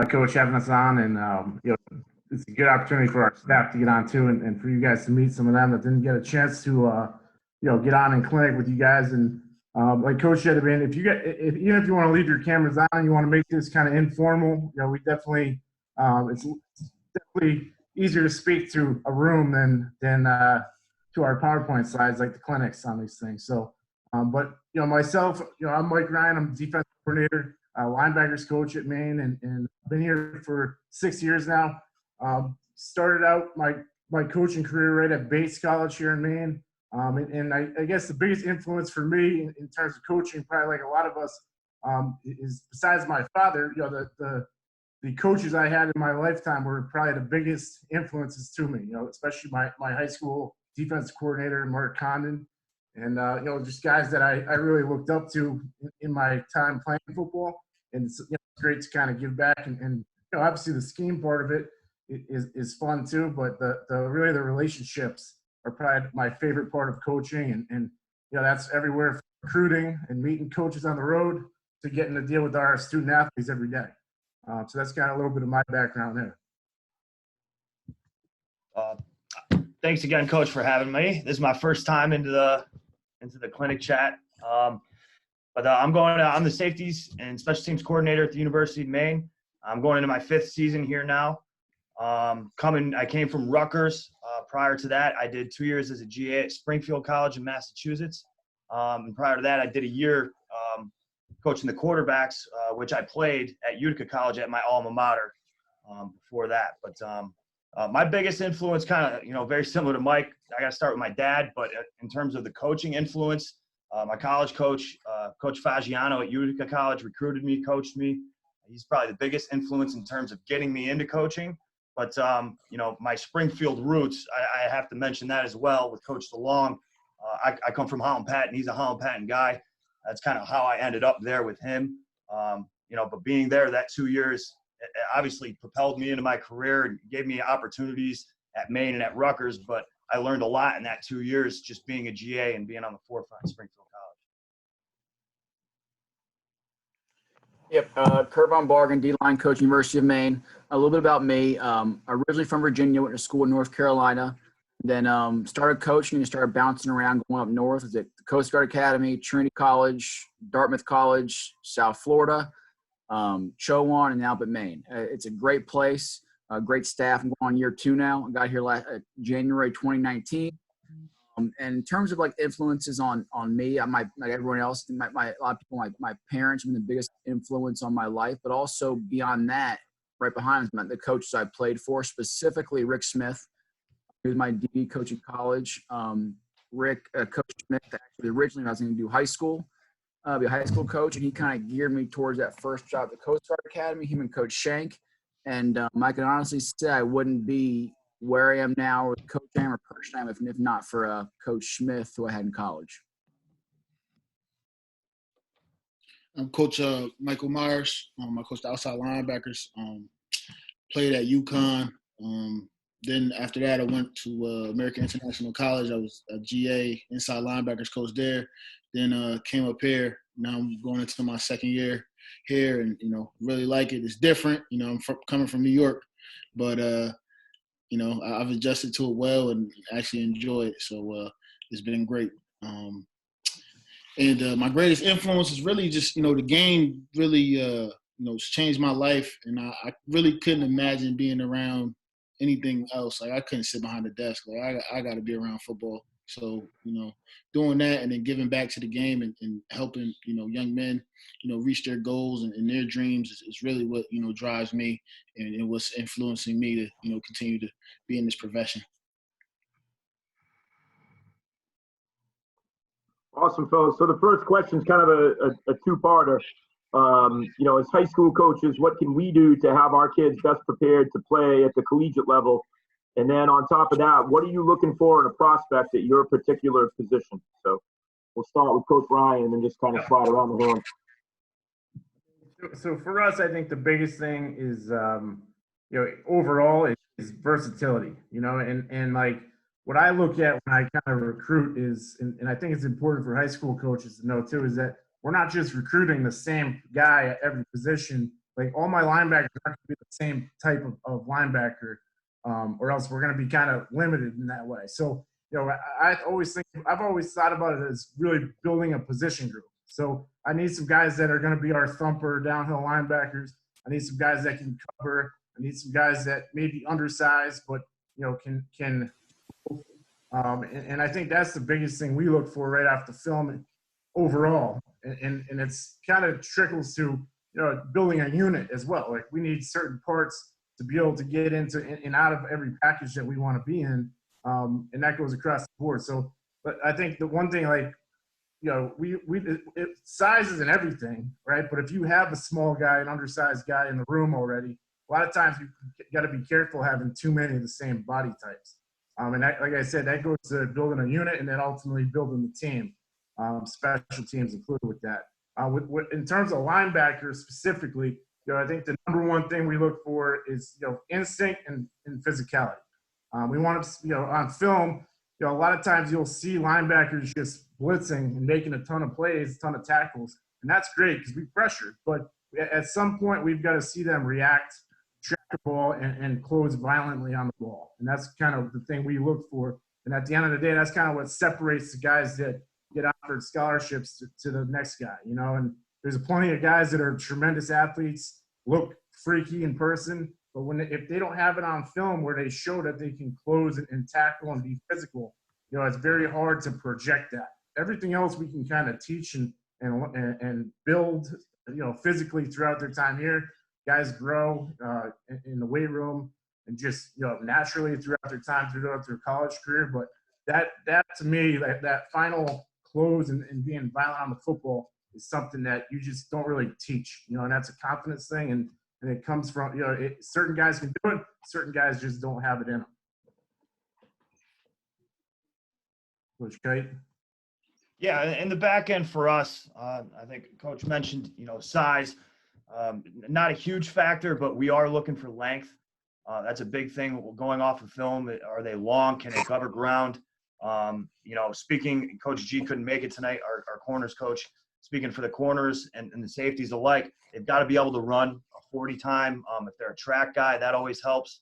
Coach, having us on, and it's a good opportunity for our staff to get on too, and for you guys to meet some of them that didn't get a chance to get on in clinic with you guys. And like Coach said, I mean, even if you want to leave your cameras on and you want to make this kind of informal, we definitely it's definitely easier to speak to a room than to our PowerPoint slides like the clinics on these things. So, but myself, I'm Mike Ryan. I'm defensive coordinator, linebackers coach at Maine, and I've been here for 6 years now. Started out my coaching career right at Bates College here in Maine. And I guess the biggest influence for me in terms of coaching, probably like a lot of us, is besides my father, the coaches I had in my lifetime were probably the biggest influences to me, especially my high school defense coordinator, Mark Condon, and, just guys that I really looked up to in my time playing football. And it's great to kind of give back. And obviously the scheme part of it is fun too, but the relationships are probably my favorite part of coaching. And that's everywhere from recruiting and meeting coaches on the road to getting to deal with our student athletes every day. So that's kind of a little bit of my background there. Thanks again, Coach, for having me. This is my first time into the clinic chat. I'm the safeties and special teams coordinator at the University of Maine. I'm going into my 5th season here now. I came from Rutgers. Prior to that, I did 2 years as a GA at Springfield College in Massachusetts. And prior to that, I did a year coaching the quarterbacks, which I played at Utica College at my alma mater before that. But my biggest influence, kind of, very similar to Mike, I got to start with my dad. But in terms of the coaching influence, my college coach, Coach Fagiano at Utica College, recruited me, coached me. He's probably the biggest influence in terms of getting me into coaching. But, my Springfield roots, I have to mention that as well with Coach DeLong. I come from Holland Patton. He's a Holland Patton guy. That's kind of how I ended up there with him. But being there that 2 years it obviously propelled me into my career and gave me opportunities at Maine and at Rutgers. But I learned a lot in that 2 years just being a GA and being on the forefront of Springfield College. Yep, Kurt Von Bargen, D-line coach, University of Maine. A little bit about me. Originally from Virginia, went to school in North Carolina. Then started coaching and started bouncing around, going up north. I was at the Coast Guard Academy, Trinity College, Dartmouth College, South Florida, Chowan, and now up at Maine. It's a great place, great staff. I'm going on year 2 now. I got here January 2019. And in terms of influences on me, like everyone else, a lot of people, my parents have been the biggest influence on my life, but also beyond that, right behind me, the coaches I played for, specifically Rick Smith. He was my DB coach in college. Rick, Coach Smith, actually originally I was going to do high school, be a high school coach, and he kind of geared me towards that first job at the Coast Guard Academy, him and Coach Shank. And I can honestly say I wouldn't be where I am now with Coach Am or Coach Am if not for Coach Smith, who I had in college. I'm Coach Michael Marsh. I coached the outside linebackers. Played at UConn. Then after that, I went to American International College. I was a GA inside linebackers coach there. Then came up here. Now I'm going into my 2nd year here, and really like it. It's different. I'm coming from New York, but I've adjusted to it well and actually enjoy it. So it's been great. And my greatest influence is really just the game. Really it's changed my life, and I really couldn't imagine being around anything else. I couldn't sit behind the desk. I got to be around football. So, doing that and then giving back to the game and helping, young men, reach their goals and their dreams is really what, drives me and what's influencing me to, continue to be in this profession. Awesome, fellas. So the first question is kind of a two-parter. As high school coaches, what can we do to have our kids best prepared to play at the collegiate level? And then on top of that, what are you looking for in a prospect at your particular position? So we'll start with Coach Ryan and then just kind of slide around the horn. So for us, I think the biggest thing is, overall is versatility, and like what I look at when I kind of recruit is, and I think it's important for high school coaches to know too, is that we're not just recruiting the same guy at every position like all my linebackers are going to be the same type of linebacker, or else we're going to be kind of limited in that way. So, I've always thought about it as really building a position group. So I need some guys that are going to be our thumper downhill linebackers. I need some guys that can cover. I need some guys that may be undersized, but can. And I think that's the biggest thing we look for right after film overall. And it's kind of trickles to building a unit as well. Like we need certain parts to be able to get into and out of every package that we want to be in, and that goes across the board. So, but I think the one thing, like, size isn't everything, right? But if you have a small guy, an undersized guy in the room already, a lot of times you got to be careful having too many of the same body types. And that, like I said, that goes to building a unit and then ultimately building the team, special teams included with that. In terms of linebackers specifically, I think the number one thing we look for is, instinct and physicality. We want to, on film, a lot of times you'll see linebackers just blitzing and making a ton of plays, a ton of tackles, and that's great because we pressure. But at some point, we've got to see them react, track the ball, and close violently on the ball. And that's kind of the thing we look for. And at the end of the day, that's kind of what separates the guys that get offered scholarships to the next guy, And there's plenty of guys that are tremendous athletes, look freaky in person, but if they don't have it on film where they show that they can close and tackle and be physical, it's very hard to project that. Everything else we can kind of teach and build, physically throughout their time here. Guys grow in the weight room and just, naturally throughout their time throughout their college career. But that to me, that final close and being violent on the football is something that you just don't really teach, and that's a confidence thing. And it comes from, certain guys can do it, certain guys just don't have it in them. Coach Kite? Yeah, in the back end for us, I think Coach mentioned, size, not a huge factor, but we are looking for length. That's a big thing going off of film. Are they long? Can they cover ground? Speaking, Coach G couldn't make it tonight, our corners coach, speaking for the corners and the safeties alike, they've got to be able to run a 40 time. If they're a track guy, that always helps.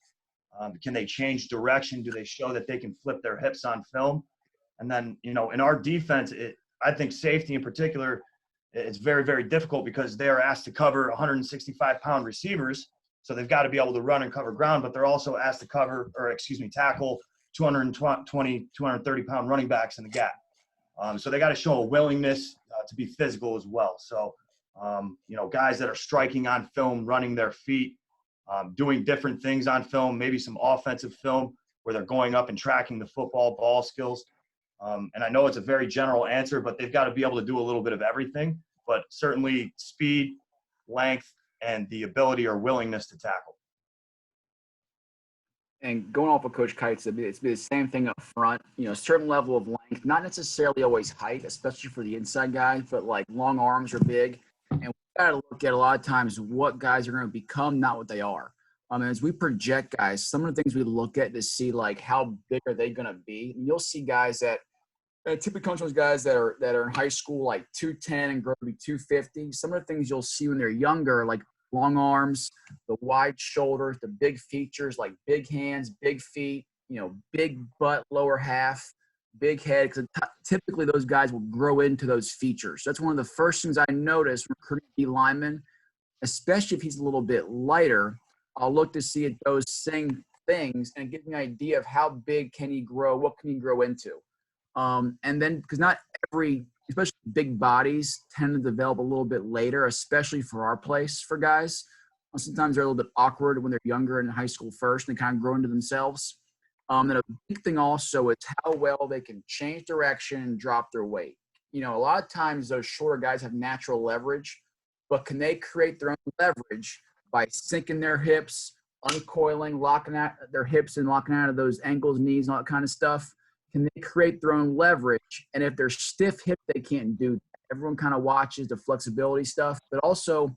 Can they change direction? Do they show that they can flip their hips on film? And then, in our defense, I think safety in particular, it's very, very difficult because they are asked to cover 165-pound receivers. So they've got to be able to run and cover ground, but they're also asked to tackle 220, 230-pound running backs in the gap. So they got to show a willingness to be physical as well. So, guys that are striking on film, running their feet, doing different things on film, maybe some offensive film where they're going up and tracking the football, ball skills. And I know it's a very general answer, but they've got to be able to do a little bit of everything, but certainly speed, length, and the ability or willingness to tackle. And going off of Coach Kite's, it's the same thing up front. A certain level of length, not necessarily always height, especially for the inside guys, but like long arms are big. And we got to look at a lot of times what guys are going to become, not what they are. As we project guys, some of the things we look at to see like how big are they going to be. And you'll see guys that typically comes from those guys that are in high school, like 210 and grow to be 250. Some of the things you'll see when they're younger, like long arms, the wide shoulders, the big features like big hands, big feet, big butt, lower half, big head. Because typically those guys will grow into those features. That's one of the first things I notice recruiting D lineman, especially if he's a little bit lighter. I'll look to see at those same things and get an idea of how big can he grow, what can he grow into. And then, because not every, especially big bodies, tend to develop a little bit later, especially for our place for guys. Sometimes they're a little bit awkward when they're younger in high school first, and they kind of grow into themselves. And a big thing also is how well they can change direction and drop their weight. A lot of times those shorter guys have natural leverage, but can they create their own leverage by sinking their hips, uncoiling, locking out their hips and locking out of those ankles, knees, and all that kind of stuff? Can they create their own leverage? And if they're stiff hip, they can't do that. Everyone kind of watches the flexibility stuff, but also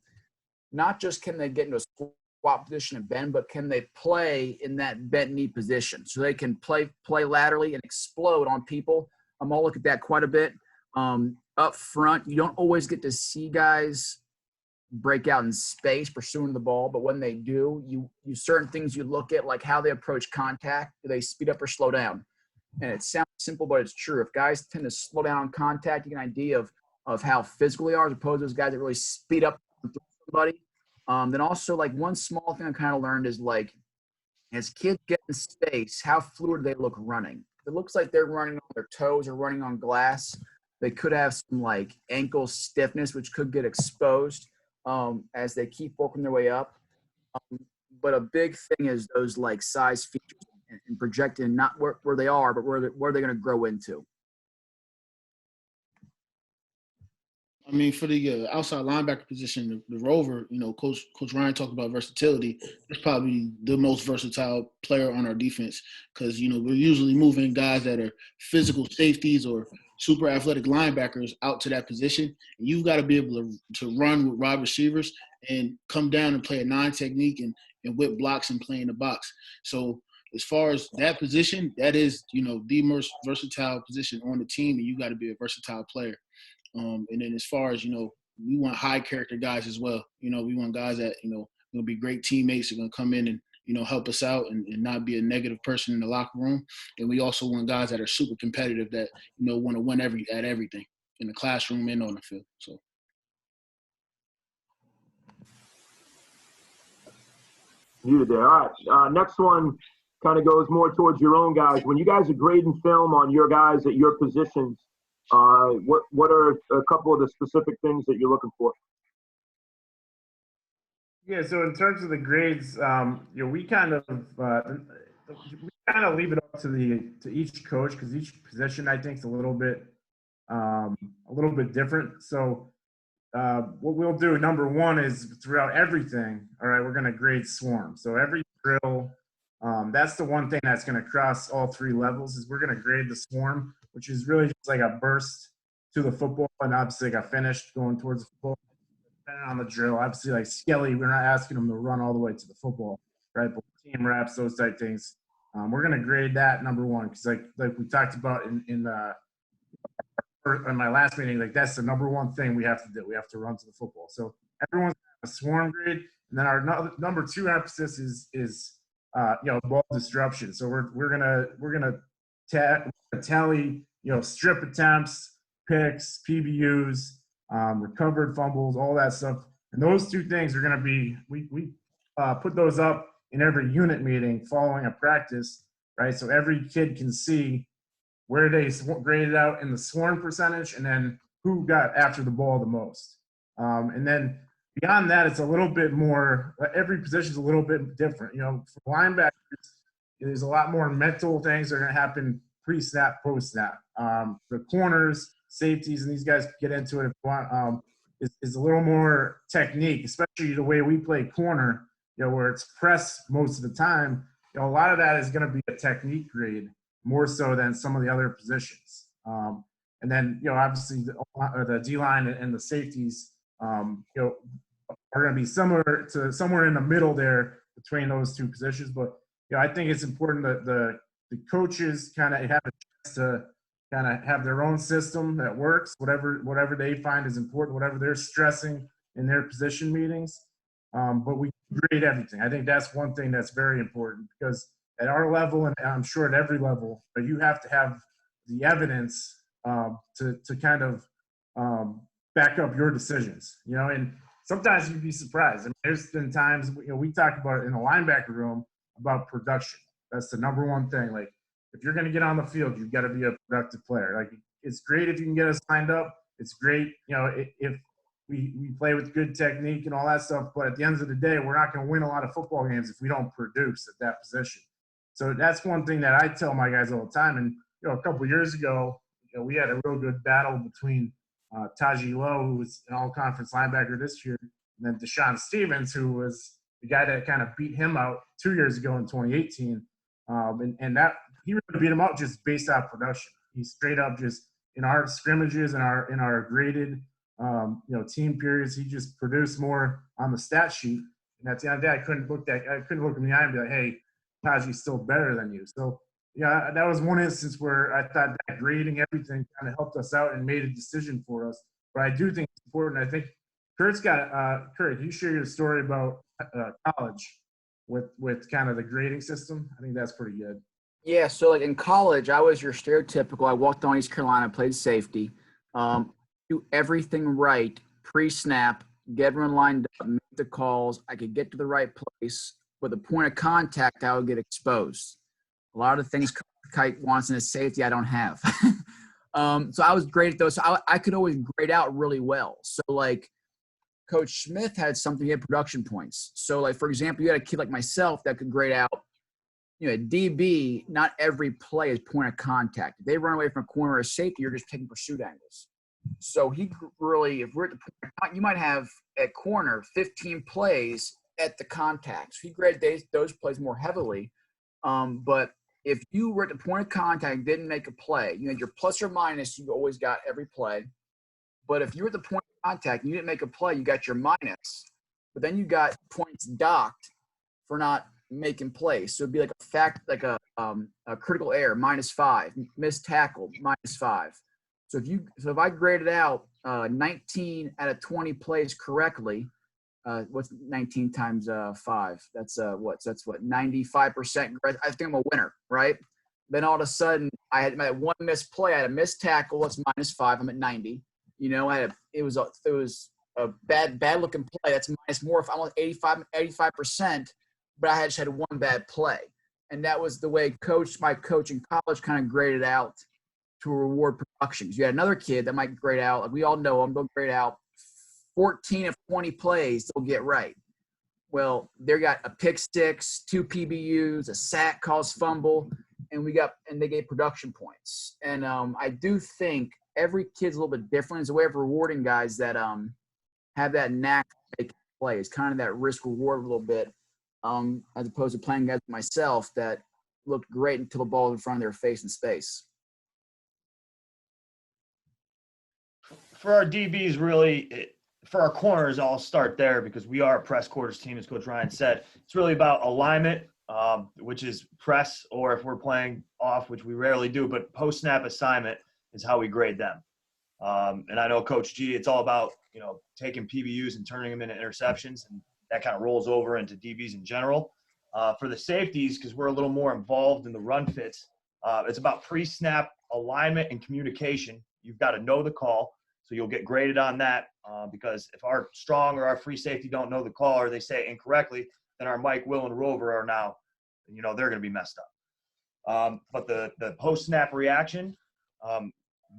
not just can they get into a squat position and bend, but can they play in that bent knee position so they can play laterally and explode on people. I'll look at that quite a bit. Up front, you don't always get to see guys break out in space pursuing the ball, but when they do, you certain things you look at, like how they approach contact. Do they speed up or slow down? And it sounds simple, but it's true. If guys tend to slow down on contact, you get an idea of how physical they are, as opposed to those guys that really speed up and through somebody. Then also, like, one small thing I kind of learned is, like, as kids get in space, how fluid they look running. If it looks like they're running on their toes or running on glass, they could have some, like, ankle stiffness, which could get exposed as they keep working their way up. But a big thing is those, like, size features and projecting not where they are, but where they're going to grow into. I mean, for the outside linebacker position, the rover, Coach Ryan talked about versatility. It's probably the most versatile player on our defense because, we're usually moving guys that are physical safeties or super athletic linebackers out to that position. And you've got to be able to run with wide receivers and come down and play a 9 technique and whip blocks and play in the box. So as far as that position, that is, the most versatile position on the team, and you got to be a versatile player. And then as far as, we want high character guys as well. We want guys that, going to be great teammates, are going to come in and, help us out and not be a negative person in the locker room. And we also want guys that are super competitive that, want to win at everything in the classroom and on the field. So. Muted there. All right. Next one kind of goes more towards your own guys. When you guys are grading film on your guys at your positions, what are a couple of the specific things that you're looking for? Yeah, so in terms of the grades, we kind of leave it up to each coach because each position I think is a little bit different. So what we'll do, number one, is throughout everything. All right, we're going to grade swarm. So every drill, that's the one thing that's going to cross all 3 levels is we're going to grade the swarm, which is really just like a burst to the football and obviously like a finish going towards the football. Depending on the drill, obviously like Skelly, we're not asking them to run all the way to the football, right? But team reps, those type things. We're going to grade that number one because like we talked about in my last meeting, like that's the number one thing we have to do. We have to run to the football. So everyone's a swarm grade, and then our number 2 emphasis is ball disruption. So we're gonna tally strip attempts, picks, PBUs, recovered fumbles, all that stuff. And those 2 things are gonna be we put those up in every unit meeting following a practice, right? So every kid can see where they graded out in the swarm percentage and then who got after the ball the most. And then beyond that, it's a little bit more, every position is a little bit different. For linebackers, there's a lot more mental things that are going to happen pre-snap, post-snap. The corners, safeties, and these guys get into it if you want, is a little more technique, especially the way we play corner, where it's press most of the time. A lot of that is going to be a technique grade more so than some of the other positions. And then, obviously the D-line and the safeties, are going to be similar to somewhere in the middle there between those 2 positions. But, I think it's important that the coaches kind of have a chance to kind of have their own system that works, whatever they find is important, whatever they're stressing in their position meetings. But we grade everything. I think that's one thing that's very important because at our level, and I'm sure at every level, you have to have the evidence to kind of back up your decisions, and sometimes you'd be surprised. I mean, there's been times, we talked about it in the linebacker room about production. That's the number one thing. Like, if you're going to get on the field, you've got to be a productive player. Like, it's great if you can get us lined up. It's great, if we play with good technique and all that stuff. But at the end of the day, we're not going to win a lot of football games if we don't produce at that position. So that's one thing that I tell my guys all the time. And, a couple of years ago, we had a real good battle between Taji Lowe, who was an all-conference linebacker this year, and then Deshaun Stevens, who was the guy that kind of beat him out 2 years ago in 2018. And that he really beat him out just based off production. He straight up just in our scrimmages and in our graded team periods, he just produced more on the stat sheet. And at the end of the day, I couldn't look him in the eye and be like, hey, Taji's still better than you. So yeah, that was one instance where I thought that grading everything kind of helped us out and made a decision for us. But I do think it's important. I think Kurt, you share your story about college with kind of the grading system. I think that's pretty good. Yeah, so like in college, I was your stereotypical. I walked on East Carolina, played safety, do everything right pre-snap, get everyone lined up, make the calls. I could get to the right place, but the point of contact, I would get exposed. A lot of things Kite wants in a safety I don't have. So I was great at those. So I could always grade out really well. So like Coach Smith had something, he had production points. So like, for example, you had a kid like myself that could grade out, at DB, not every play is point of contact. If they run away from a corner or safety, you're just taking pursuit angles. So he really, if we're at the point, you might have at corner 15 plays at the contact. So he graded those plays more heavily. But if you were at the point of contact, didn't make a play, you had your plus or minus, you always got every play. But if you were at the point of contact and you didn't make a play, you got your minus. But then you got points docked for not making plays. So it'd be like a critical error, -5, missed tackle, -5. So if I graded out 19 out of 20 plays correctly, what's 19 times 5? That's what? So that's what, 95%. I think I'm a winner, right? Then all of a sudden I had my one missed play. I had a missed tackle. That's -5. I'm at 90. It was a bad looking play. That's minus more. If I'm on 85%, but I just had one bad play. And that was the way my coach in college kind of graded out to reward production. You had another kid that might grade out, like we all know him, they'll grade out 14 of 20 plays they'll get right. Well, they got a pick six, 2 PBUs, a sack, caused fumble, and they gave production points. And I do think every kid's a little bit different. It's a way of rewarding guys that have that knack for making plays, kind of that risk reward a little bit, as opposed to playing guys like myself that looked great until the ball was in front of their face in space. For our DBs, really, for our corners, I'll start there because we are a press quarters team, as Coach Ryan said. It's really about alignment, which is press, or if we're playing off, which we rarely do, but post-snap assignment is how we grade them. And I know Coach G, it's all about, taking PBUs and turning them into interceptions, and that kind of rolls over into DBs in general. For the safeties, because we're a little more involved in the run fits, it's about pre-snap alignment and communication. You've got to know the call, so you'll get graded on that, because if our strong or our free safety don't know the call or they say it incorrectly, then our Mike, Will, and Rover are now, they're going to be messed up. But the post-snap reaction,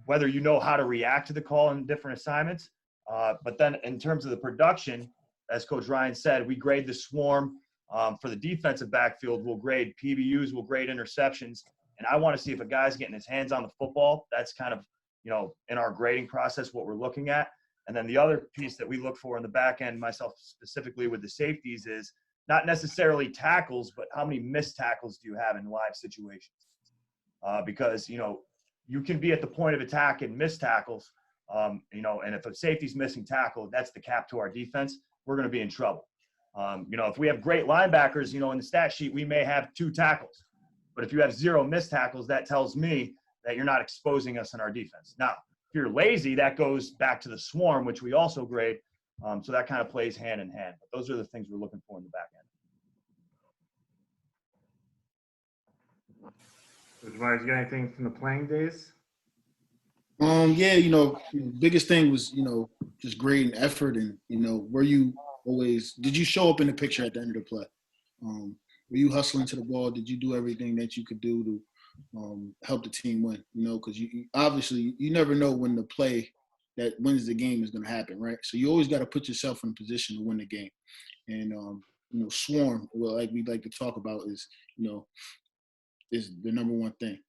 whether you know how to react to the call in different assignments, but then in terms of the production, as Coach Ryan said, we grade the swarm. For the defensive backfield, we'll grade PBUs, we'll grade interceptions. And I want to see if a guy's getting his hands on the football. That's kind of, in our grading process, what we're looking at. And then the other piece that we look for in the back end, myself specifically with the safeties, is not necessarily tackles, but how many missed tackles do you have in live situations? Because, you can be at the point of attack and miss tackles, and if a safety's missing tackle, that's the cap to our defense. We're going to be in trouble. If we have great linebackers, in the stat sheet, we may have 2 tackles. But if you have 0 missed tackles, that tells me that you're not exposing us in our defense. Now, if you're lazy, that goes back to the swarm, which we also grade. So that kind of plays hand in hand. But those are the things we're looking for in the back end. Coach Myers, you got anything from the playing days? Yeah, biggest thing was, just grading effort and, were you always, did you show up in the picture at the end of the play? Were you hustling to the ball? Did you do everything that you could do to help the team win? Because you obviously, you never know when the play that wins the game is going to happen, right? So you always got to put yourself in a position to win the game. And, swarm, like we like to talk about is the number one thing.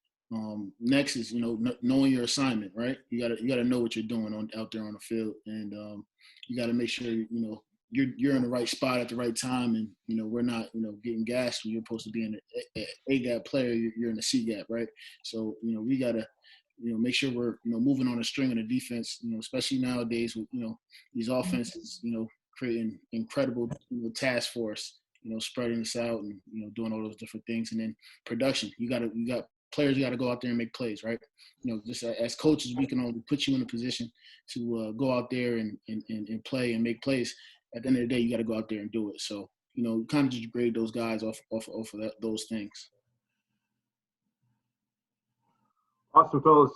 Next is, knowing your assignment, right? You gotta know what you're doing out there on the field, and you gotta make sure you're in the right spot at the right time, and we're not getting gassed when you're supposed to be in an A gap player, you're in a C gap, right? So we gotta make sure we're moving on a string of the defense, especially nowadays with these offenses creating incredible task force, spreading us out and doing all those different things, and then production. You got players got to go out there and make plays, right? You know, just as coaches, we can only put you in a position to go out there and play and make plays. At the end of the day, you got to go out there and do it. So, you know, kind of just grade those guys off of those things. Awesome, fellas.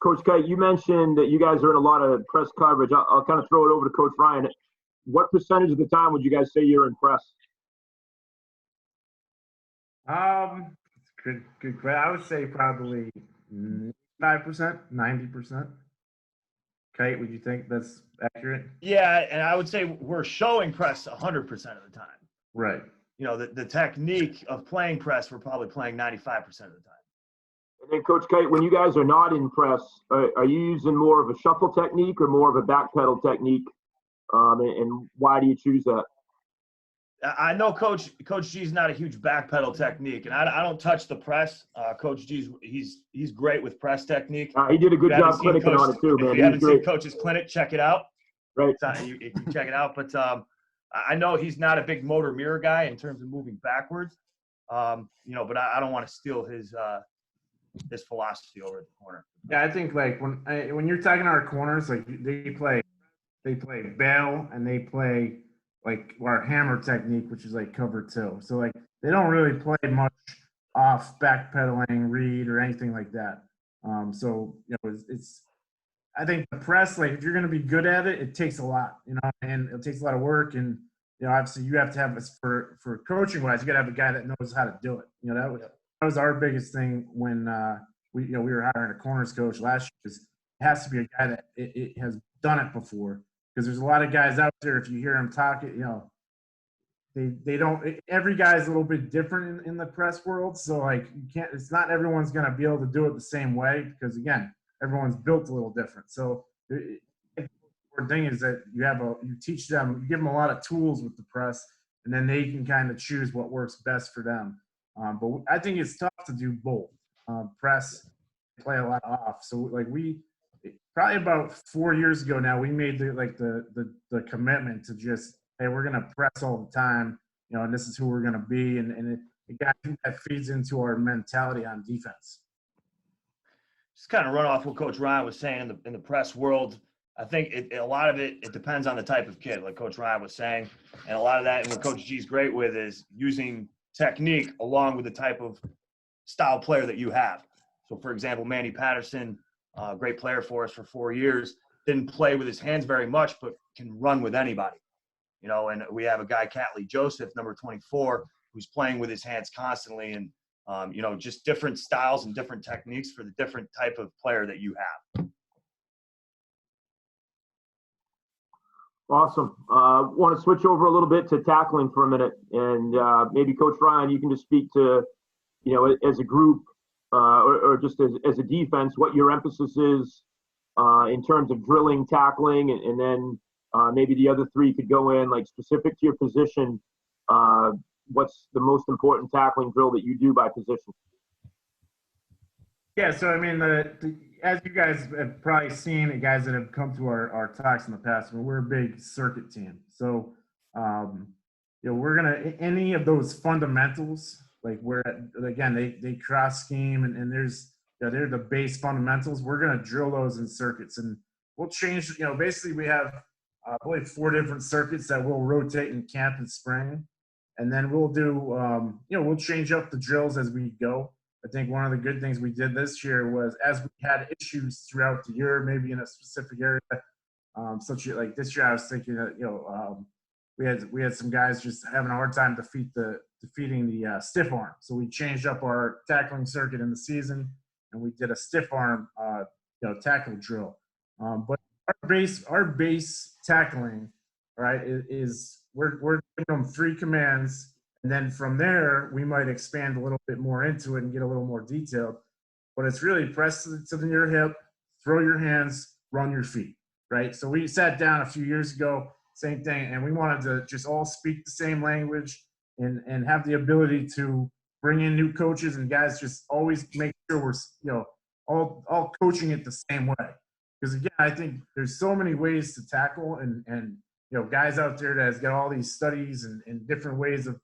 Coach Kite, you mentioned that you guys are in a lot of press coverage. I'll kind of throw it over to Coach Ryan. What percentage of the time would you guys say you're in press? Good question. I would say probably 5%, 90%. Kate, would you think that's accurate? Yeah, and I would say we're showing press 100% of the time. Right. You know, the technique of playing press, we're probably playing 95% of the time. And then, Coach Kite, when you guys are not in press, are you using more of a shuffle technique or more of a backpedal technique? And why do you choose that? I know Coach G's not a huge backpedal technique, and I don't touch the press. Coach G's he's great with press technique. He did a good job clinicking on it too, man. If you haven't seen Coach's clinic, check it out. Right. You can check it out. But I know he's not a big motor mirror guy in terms of moving backwards. You know, but I don't want to steal his philosophy over at the corner. Yeah, I think like when you're talking our corners, like they play bail and they play like our hammer technique, which is like cover two. So like they don't really play much off backpedaling, read, or anything like that. So you know, it's I think the press, like if you're going to be good at it, it takes a lot, you know, and it takes a lot of work. And you know, obviously you have to have this for coaching wise, you got to have a guy that knows how to do it. You know, that was our biggest thing when we were hiring a corners coach last year. Is it has to be a guy that it has done it before, because there's a lot of guys out there. If you hear them talk, you know, they don't. Every guy's a little bit different in the press world, so like you can't. It's not everyone's going to be able to do it the same way, because again, everyone's built a little different. So the important thing is that you teach them, you give them a lot of tools with the press, and then they can kind of choose what works best for them. But I think it's tough to do both. Press, play a lot off. So like probably about 4 years ago now, we made the commitment to just, hey, we're going to press all the time, you know, and this is who we're going to be. And that feeds into our mentality on defense. Just kind of run off what Coach Ryan was saying in the press world. I think a lot of it depends on the type of kid, like Coach Ryan was saying. And a lot of that, and what Coach G's great with, is using technique along with the type of style player that you have. So, for example, Manny Patterson, great player for us for 4 years, didn't play with his hands very much, but can run with anybody. You know, and we have a guy, Catley Joseph, number 24, who's playing with his hands constantly, and you know, just different styles and different techniques for the different type of player that you have. Awesome. Want to switch over a little bit to tackling for a minute, and maybe Coach Ryan, you can just speak to, you know, as a group or just as a defense, what your emphasis is in terms of drilling, tackling, and then maybe the other three could go in, like specific to your position. What's the most important tackling drill that you do by position? Yeah, so I mean, as you guys have probably seen, the guys that have come to our talks in the past, I mean, we're a big circuit team. So, you know, we're gonna, any of those fundamentals, like where again they cross scheme and there's, you know, they're the base fundamentals. We're gonna drill those in circuits, and we'll change. You know, basically we have I believe 4 different circuits that we'll rotate in camp and spring, and then we'll do you know, we'll change up the drills as we go. I think one of the good things we did this year was, as we had issues throughout the year, maybe in a specific area, such as like this year, I was thinking that, you know, we had some guys just having a hard time defeating the stiff arm. So we changed up our tackling circuit in the season, and we did a stiff arm, you know, tackle drill. But our base tackling, right, is we're giving them 3 commands. And then from there, we might expand a little bit more into it and get a little more detailed. But it's really press to your hip, throw your hands, run your feet, right? So we sat down a few years ago, same thing, and we wanted to just all speak the same language and have the ability to bring in new coaches and guys, just always make sure we're, you know, all coaching it the same way. Because again, I think there's so many ways to tackle, and you know, guys out there that has got all these studies and different ways of,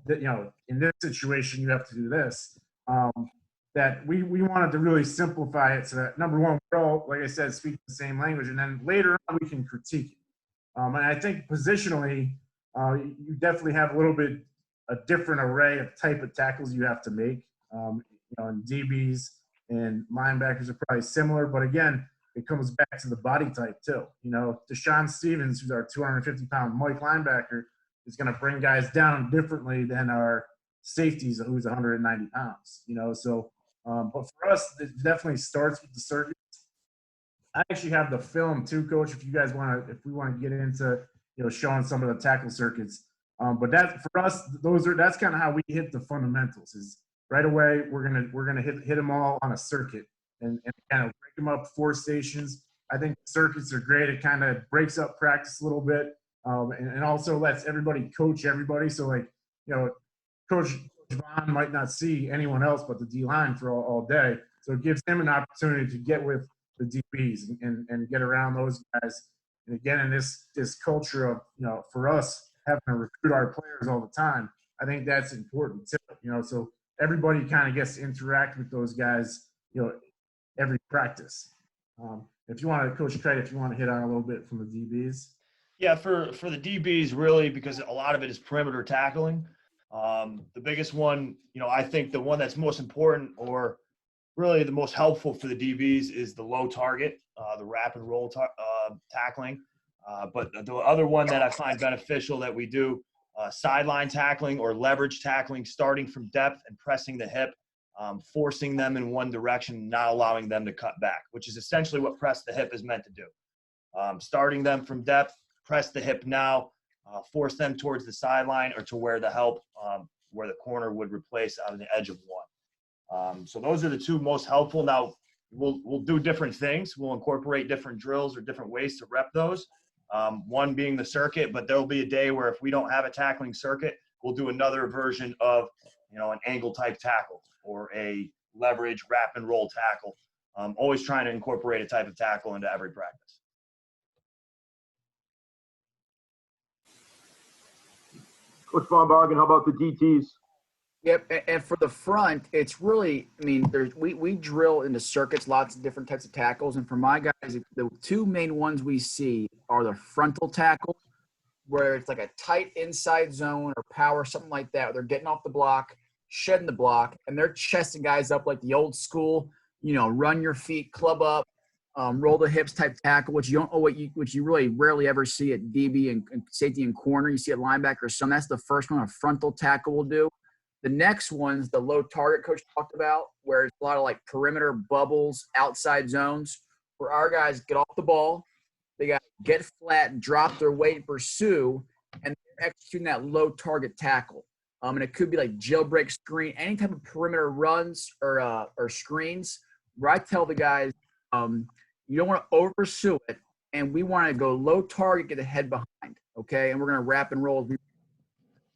you know, in this situation you have to do this. that we wanted to really simplify it so that, number one, we're all, like I said, speak the same language, and then later on we can critique it. And I think positionally, you definitely have a little bit a different array of type of tackles you have to make. And DBs and linebackers are probably similar, but again, it comes back to the body type too. Deshaun Stevens, who's our 250-pound Mike linebacker, is going to bring guys down differently than our safeties, who's 190 pounds. But for us, it definitely starts with the circuits. I actually have the film too, Coach. If you guys if we want to get into showing some of the tackle circuits. But that for us, that's kind of how we hit the fundamentals. Is right away we're gonna hit them all on a circuit and kind of break them up 4 stations. I think circuits are great. It kind of breaks up practice a little bit, and also lets everybody coach everybody. So Coach Vaughn might not see anyone else but the D line for all day. So it gives him an opportunity to get with the DBs and get around those guys. And again, in this culture of, for us having to recruit our players all the time, I think that's important too. So everybody kind of gets to interact with those guys, every practice. If you want to, Coach Craig, if you want to hit on a little bit from the DBs. Yeah, for the DBs, really, because a lot of it is perimeter tackling. The biggest one, I think the one that's most important or really the most helpful for the DBs is the low target, the wrap and roll tackling. But the other one that I find beneficial that we do, sideline tackling or leverage tackling, starting from depth and pressing the hip, forcing them in one direction, not allowing them to cut back, which is essentially what press the hip is meant to do. Starting them from depth, press the hip now, force them towards the sideline or to where the help, where the corner would replace on the edge of one. So those are the 2 most helpful. Now we'll do different things. We'll incorporate different drills or different ways to rep those. One being the circuit, but there'll be a day where if we don't have a tackling circuit, we'll do another version of, an angle type tackle or a leverage wrap and roll tackle. Always trying to incorporate a type of tackle into every practice. Coach Von Bargen, how about the DTs? Yep, and for the front, it's really, we drill into circuits, lots of different types of tackles. And for my guys, the 2 main ones we see are the frontal tackle, where it's like a tight inside zone or power, something like that. They're getting off the block, shedding the block, and they're chesting guys up like the old school, run your feet, club up, roll the hips type tackle, which you really rarely ever see at DB and safety and corner. You see at linebacker some. That's the first one a frontal tackle will do. The next one's the low target Coach talked about, where it's a lot of like perimeter bubbles, outside zones, where our guys get off the ball, they got to get flat, drop their weight, and pursue, and they're executing that low target tackle. And it could be like jailbreak screen, any type of perimeter runs or screens, where I tell the guys, you don't want to over pursue it, and we want to go low target, get the head behind, okay? And we're going to wrap and roll.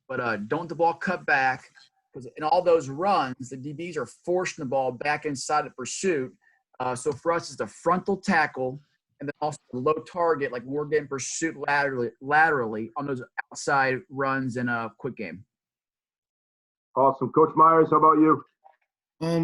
But don't the ball cut back, because in all those runs, the DBs are forcing the ball back inside the pursuit. So for us, it's the frontal tackle and then also the low target, like we're getting pursuit laterally on those outside runs in a quick game. Awesome. Coach Myers, how about you?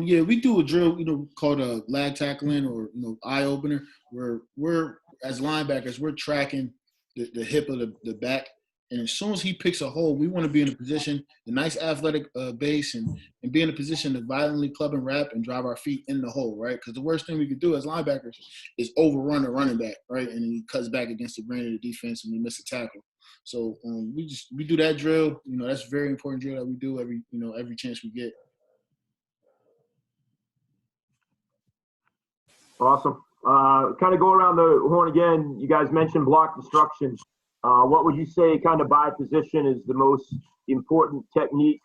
Yeah, we do a drill, called a lag tackling or, eye opener, where we're, as linebackers, we're tracking the hip of the back. And as soon as he picks a hole, we want to be in a position, a nice athletic base, and be in a position to violently club and wrap and drive our feet in the hole, right? Because the worst thing we could do as linebackers is overrun a running back, right? And then he cuts back against the grain of the defense and we miss a tackle. So we do that drill. That's a very important drill that we do every chance we get. Awesome. Kind of go around the horn again. You guys mentioned block destruction. What would you say kind of by position is the most important technique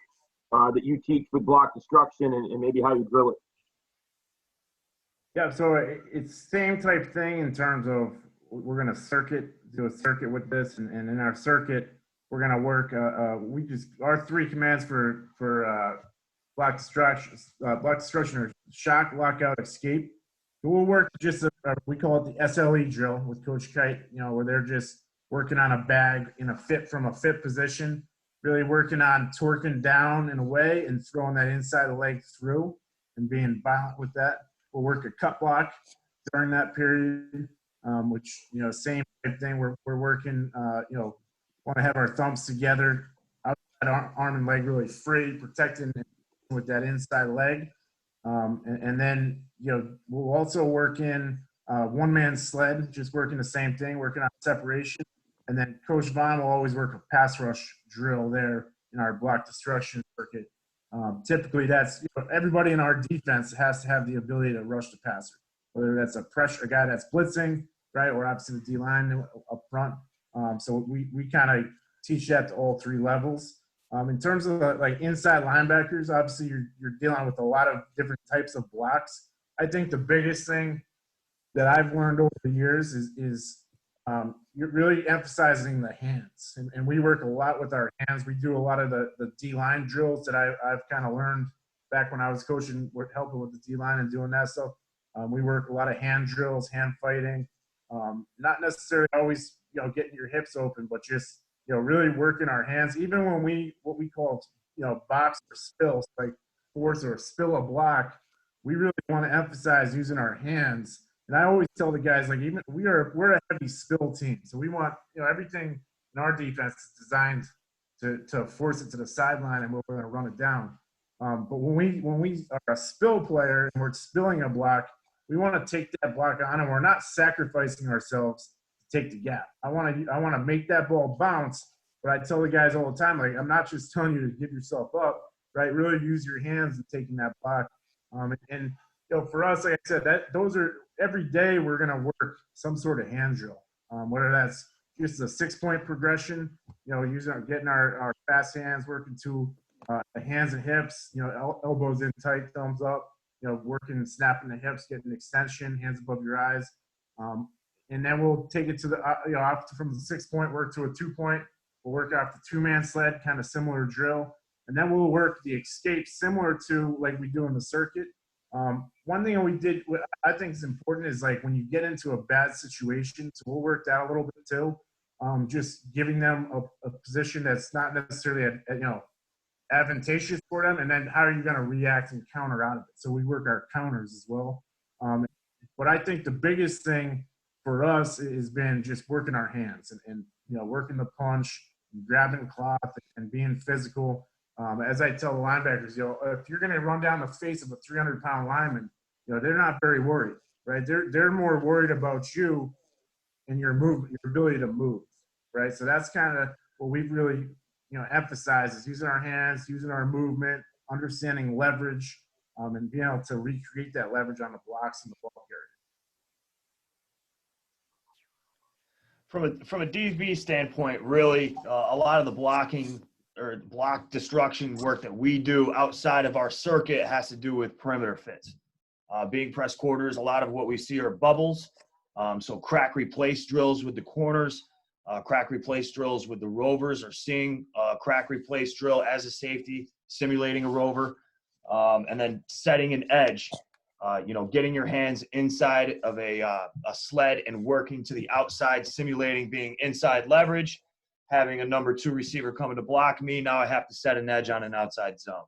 that you teach with block destruction and maybe how you drill it? Yeah, so it's same type thing in terms of we're going to do a circuit with this. And in our circuit, we're going to work, our 3 commands for block destruction are shock, lockout, escape. We'll work just, we call it the SLE drill with Coach Kite, where they're just working on a bag in a fit position. really working on torquing down and away and throwing that inside the leg through and being violent with that. We'll work a cut block during that period, which, same type thing. We're working, want to have our thumbs together, outside arm and leg really free, protecting with that inside leg. And then, we'll also work in one-man sled, just working the same thing, working on separation. And then Coach Vaughn will always work a pass rush drill there in our block destruction circuit. Typically, that's everybody in our defense has to have the ability to rush the passer, whether that's a guy that's blitzing, right, or obviously the D-line up front. So we kind of teach that to all three levels. In terms of like inside linebackers, obviously you're dealing with a lot of different types of blocks. I think the biggest thing that I've learned over the years is you're really emphasizing the hands. And we work a lot with our hands. We do a lot of the D-line drills that I've kind of learned back when I was coaching, helping with the D-line and doing that stuff. We work a lot of hand drills, hand fighting, not necessarily always, getting your hips open, but just, really working our hands. Even when what we call, box or spills, like force or spill a block, we really want to emphasize using our hands. And I always tell the guys, like, even we're a heavy spill team. So we want, everything in our defense is designed to force it to the sideline and we're going to run it down. But when we are a spill player and we're spilling a block, we want to take that block on and we're not sacrificing ourselves to take the gap. I want to make that ball bounce. But I tell the guys all the time, like, I'm not just telling you to give yourself up, right? Really use your hands in taking that block. And for us, like I said, those are every day we're going to work some sort of hand drill, whether that's just a 6-point progression, getting our fast hands working to the hands and hips, elbows in tight, thumbs up, working and snapping the hips, getting extension, hands above your eyes. And then we'll take it to the, from the 6-point work to a 2-point. We'll work off the 2-man sled, kind of similar drill. And then we'll work the escape similar to like we do in the circuit. One thing we did, I think is important, is like when you get into a bad situation, so we'll work that a little bit too. Just giving them a position that's not necessarily, advantageous for them, and then how are you going to react and counter out of it? So we work our counters as well. But I think the biggest thing for us has been just working our hands and working the punch, and grabbing cloth, and being physical. As I tell the linebackers, if you're going to run down the face of a 300-pound lineman, they're not very worried, right? They're more worried about you and your movement, your ability to move, right? So that's kind of what we've really, emphasized, is using our hands, using our movement, understanding leverage, and being able to recreate that leverage on the blocks and the ball carrier. From a DB standpoint, really, a lot of the blocking or block destruction work that we do outside of our circuit has to do with perimeter fits. Being press quarters, a lot of what we see are bubbles. So crack replace drills with the corners, crack replace drills with the rovers, or seeing crack replace drill as a safety, simulating a rover, and then setting an edge. Getting your hands inside of a sled and working to the outside, simulating being inside leverage, having a number 2 receiver coming to block me. Now I have to set an edge on an outside zone.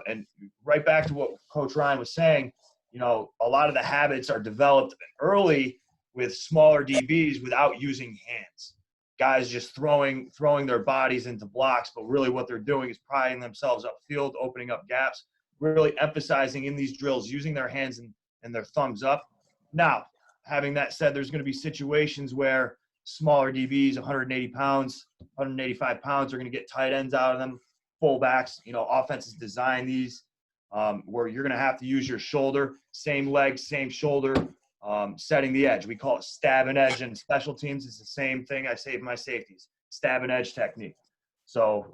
And right back to what Coach Ryan was saying, a lot of the habits are developed early with smaller DBs without using hands. Guys just throwing their bodies into blocks, but really what they're doing is prying themselves upfield, opening up gaps, really emphasizing in these drills using their hands and their thumbs up. Now, having that said, there's going to be situations where smaller DBs, 180 pounds, 185 pounds, are going to get tight ends out of them, fullbacks. Offenses design these where you're going to have to use your shoulder, same leg, same shoulder, setting the edge. We call it stab and edge, and special teams is the same thing I say to my safeties, stab and edge technique. So,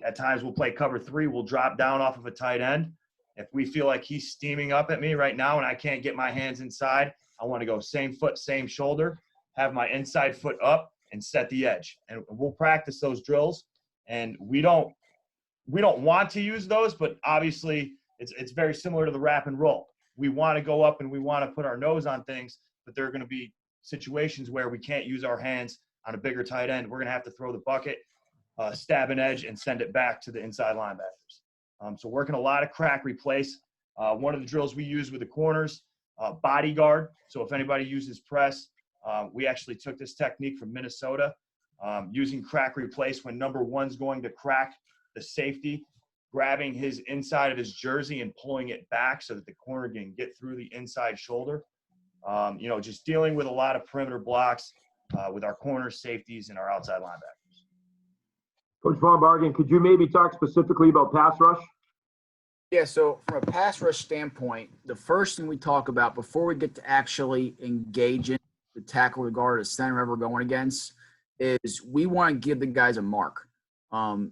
at times we'll play cover 3, we'll drop down off of a tight end. If we feel like he's steaming up at me right now and I can't get my hands inside, I want to go same foot, same shoulder, have my inside foot up and set the edge. And we'll practice those drills. And we don't want to use those, but obviously it's very similar to the wrap and roll. We want to go up and we want to put our nose on things, but there are going to be situations where we can't use our hands on a bigger tight end. We're going to have to throw the bucket. stab an edge and send it back to the inside linebackers. So working a lot of crack replace. One of the drills we use with the corners, bodyguard. So if anybody uses press, we actually took this technique from Minnesota, using crack replace when number one's going to crack the safety, grabbing his inside of his jersey and pulling it back so that the corner can get through the inside shoulder. Just dealing with a lot of perimeter blocks with our corners, safeties, and our outside linebackers. Coach Von Bargen, could you maybe talk specifically about pass rush? Yeah, so from a pass rush standpoint, the first thing we talk about before we get to actually engaging the tackle, the guard, the center, whoever we're going against, is we want to give the guys a mark.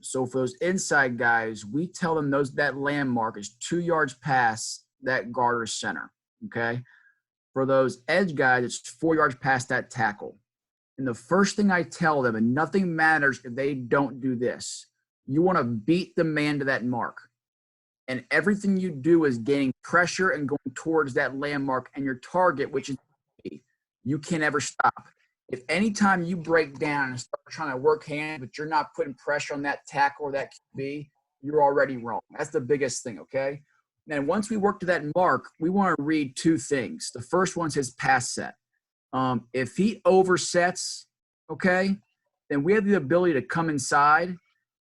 So for those inside guys, we tell them that landmark is 2 yards past that guard or center, okay? For those edge guys, it's 4 yards past that tackle. And the first thing I tell them, and nothing matters if they don't do this, you want to beat the man to that mark. And everything you do is gaining pressure and going towards that landmark and your target, which is you can't ever stop. If anytime you break down and start trying to work hands, but you're not putting pressure on that tackle or that QB, you're already wrong. That's the biggest thing, okay? And once we work to that mark, we want to read 2 things. The first one's his pass set. If he oversets, okay, then we have the ability to come inside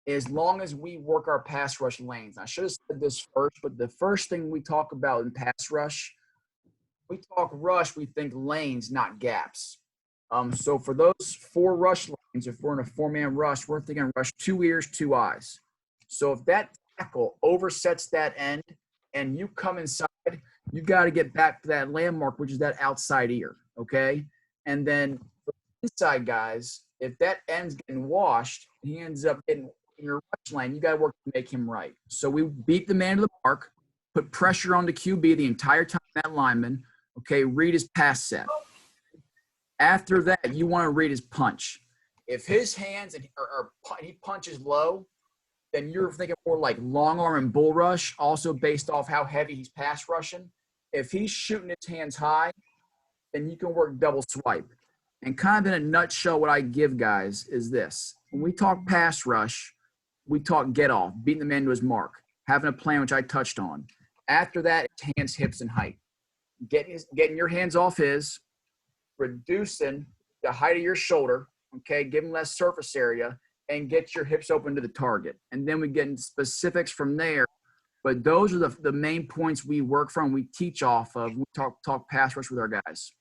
as long as we work our pass rush lanes. I should have said this first, but the first thing we talk about in pass rush, we talk rush, we think lanes, not gaps. So for those 4 rush lanes, if we're in a 4-man rush, we're thinking rush 2 ears, 2 eyes. So if that tackle oversets that end and you come inside, you got to get back to that landmark, which is that outside ear, okay? And then for inside guys, if that end's getting washed, he ends up getting in your rush lane, you got to work to make him right. So we beat the man to the mark, put pressure on the QB the entire time, that lineman, okay, read his pass set. After that, you want to read his punch. If his hands he punches low, then you're thinking more like long arm and bull rush, also based off how heavy he's pass rushing. If he's shooting his hands high, then you can work double swipe. And kind of in a nutshell, what I give guys is this. When we talk pass rush, we talk get off, beating the man to his mark, having a plan, which I touched on. After that, it's hands, hips, and height. Getting your hands off his, reducing the height of your shoulder, okay, give him less surface area, and get your hips open to the target. And then we get into specifics from there. But those are the main points we work from, we teach off of. We talk pass rush with our guys.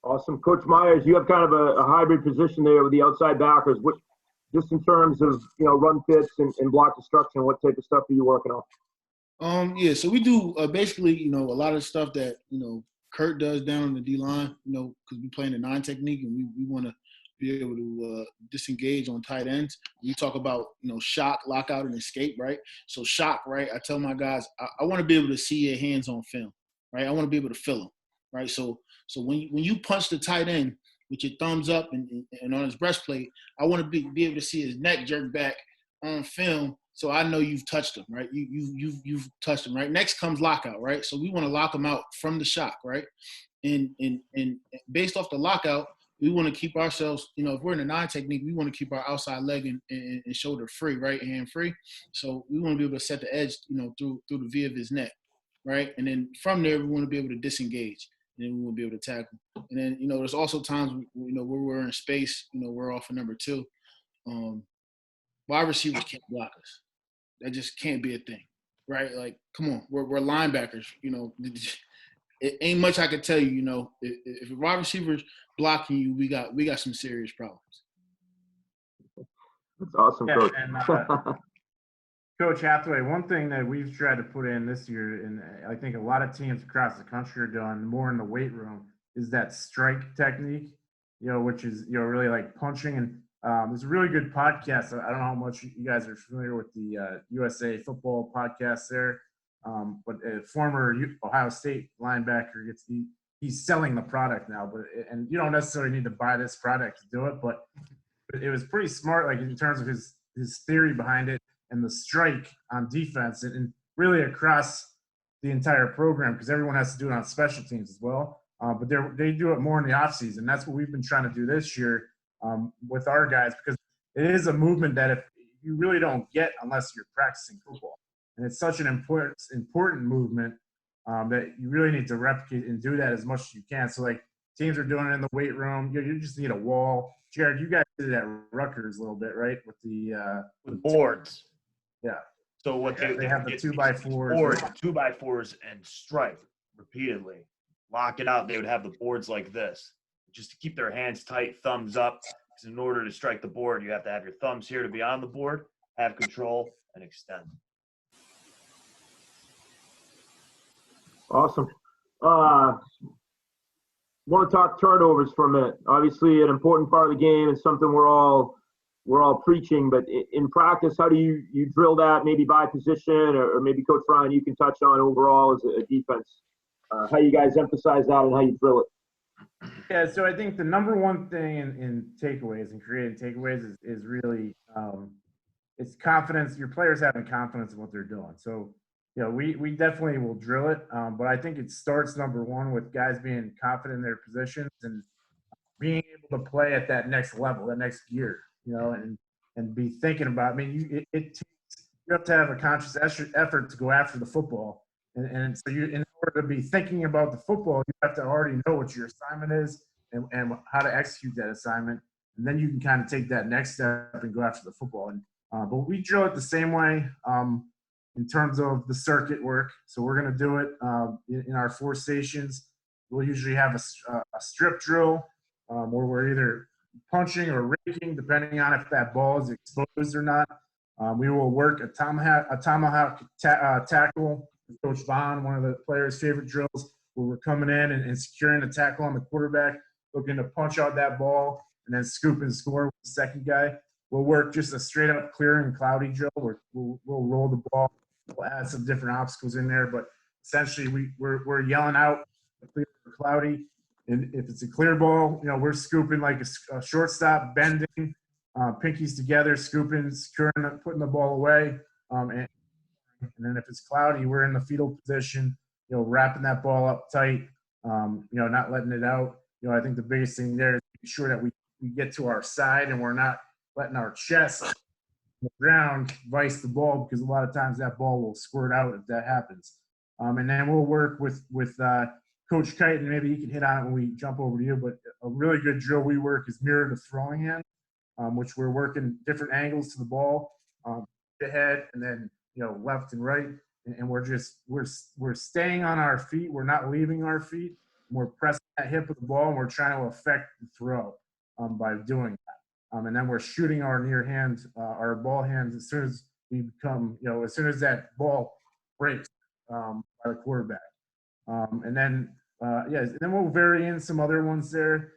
Awesome. Coach Myers, you have kind of a hybrid position there with the outside backers. What, just in terms of, run fits and block destruction, what type of stuff are you working on? Yeah, so we do basically, a lot of stuff that, Kurt does down on the D-line, because we play in the 9 technique and we want to be able to disengage on tight ends. We talk about, shock, lockout, and escape, right? So shock, right? I tell my guys, I want to be able to see your hands on film, right? I want to be able to feel them, right? So when you punch the tight end with your thumbs up and on his breastplate, I want to be able to see his neck jerk back on film, so I know you've touched him, right? You've touched him, right? Next comes lockout, right? So we want to lock him out from the shock, right? And based off the lockout, we want to keep ourselves, if we're in a 9 technique, we want to keep our outside leg and shoulder free, right? Hand free. So we want to be able to set the edge, through the V of his neck, right? And then from there, we want to be able to disengage. And then we want to be able to tackle. And then, there's also times, where we're in space, we're off of number 2. Wide receivers can't block us. That just can't be a thing, right? Like, come on, we're linebackers. It ain't much I can tell you. If a wide receiver's blocking you, we got some serious problems. That's awesome, Coach. And, Coach Hathaway, one thing that we've tried to put in this year, and I think a lot of teams across the country are doing more in the weight room, is that strike technique, which is, really like punching. And there's a really good podcast. I don't know how much you guys are familiar with the USA football podcast there, but a former Ohio State linebacker he's selling the product now, and you don't necessarily need to buy this product to do it, but it was pretty smart, like in terms of his theory behind it and the strike on defense and really across the entire program, because everyone has to do it on special teams as well. But they do it more in the offseason. That's what we've been trying to do this year with our guys, because it is a movement that if you really don't get unless you're practicing football. And it's such an important movement that you really need to replicate and do that as much as you can. So like teams are doing it in the weight room. You just need a wall. Jared, you guys did it at Rutgers a little bit, right? With the with boards. yeah. So what They have the get 2x4s. boards, 2x4s, and strike repeatedly. Lock it out. They would have the boards like this, just to keep their hands tight, thumbs up. Because in order to strike the board, you have to have your thumbs here to be on the board, have control, and extend. Awesome. Want to talk turnovers for a minute. Obviously, an important part of the game and something we're all preaching. But in practice, how do you drill that? Maybe by position, or maybe Coach Ryan, you can touch on overall as a defense. How you guys emphasize that and how you drill it. Yeah, so I think the number one thing in takeaways and creating takeaways is really it's confidence. Your players having confidence in what they're doing. So, you know, we definitely will drill it, but I think it starts number one with guys being confident in their positions and being able to play at that next level, that next gear, you know, and be thinking about. I mean, you have to have a conscious effort to go after the football, and so in order to be thinking about the football, you have to already know what your assignment is and how to execute that assignment, and then you can kind of take that next step and go after the football. And but we drill it the same way in terms of the circuit work. So we're going to do it in our 4 stations. We'll usually have a strip drill where we're either punching or raking, depending on if that ball is exposed or not. We will work a tomahawk tackle. Coach Vaughn, one of the players' favorite drills, where we're coming in and securing the tackle on the quarterback, looking to punch out that ball and then scoop and score with the second guy. We'll work just a straight up clear and cloudy drill where we'll roll the ball. We'll add some different obstacles in there, but essentially we're yelling out clear or cloudy. And if it's a clear ball, you know, we're scooping like a shortstop, bending, pinkies together, scooping, securing, putting the ball away. And then if it's cloudy, we're in the fetal position, you know, wrapping that ball up tight, you know, not letting it out. You know, I think the biggest thing there is making sure that we get to our side and we're not letting our chest on the ground vice the ball, because a lot of times that ball will squirt out if that happens. And then we'll work with Coach Kite, and maybe he can hit on it when we jump over to you, but a really good drill we work is mirror to throwing hand, which we're working different angles to the ball, ahead and then, you know, left and right, and we're staying on our feet. We're not leaving our feet. We're pressing that hip of the ball, and we're trying to affect the throw by doing that. And then we're shooting our near hand, our ball hands as soon as we become, you know, as soon as that ball breaks by the quarterback. And then we'll vary in some other ones there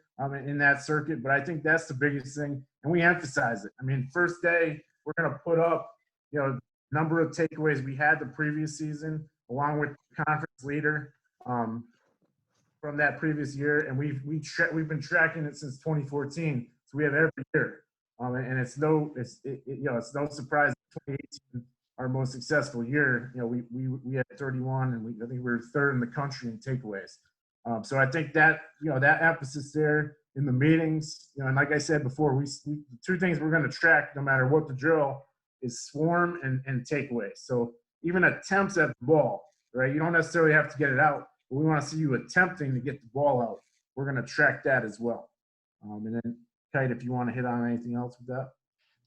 in that circuit. But I think that's the biggest thing, and we emphasize it. I mean, first day we're going to put up, you know, number of takeaways we had the previous season, along with the conference leader from that previous year, and we've been tracking it since 2014. So we have every year, and it's no surprise. 2018, our most successful year, you know, we had 31, and I think we were 3rd in the country in takeaways. So I think that, you know, that emphasis there in the meetings, you know, and like I said before, the 2 things we're going to track no matter what the drill is swarm and takeaways. So even attempts at the ball, right? You don't necessarily have to get it out, but we want to see you attempting to get the ball out. We're going to track that as well. And then, Kite, if you want to hit on anything else with that.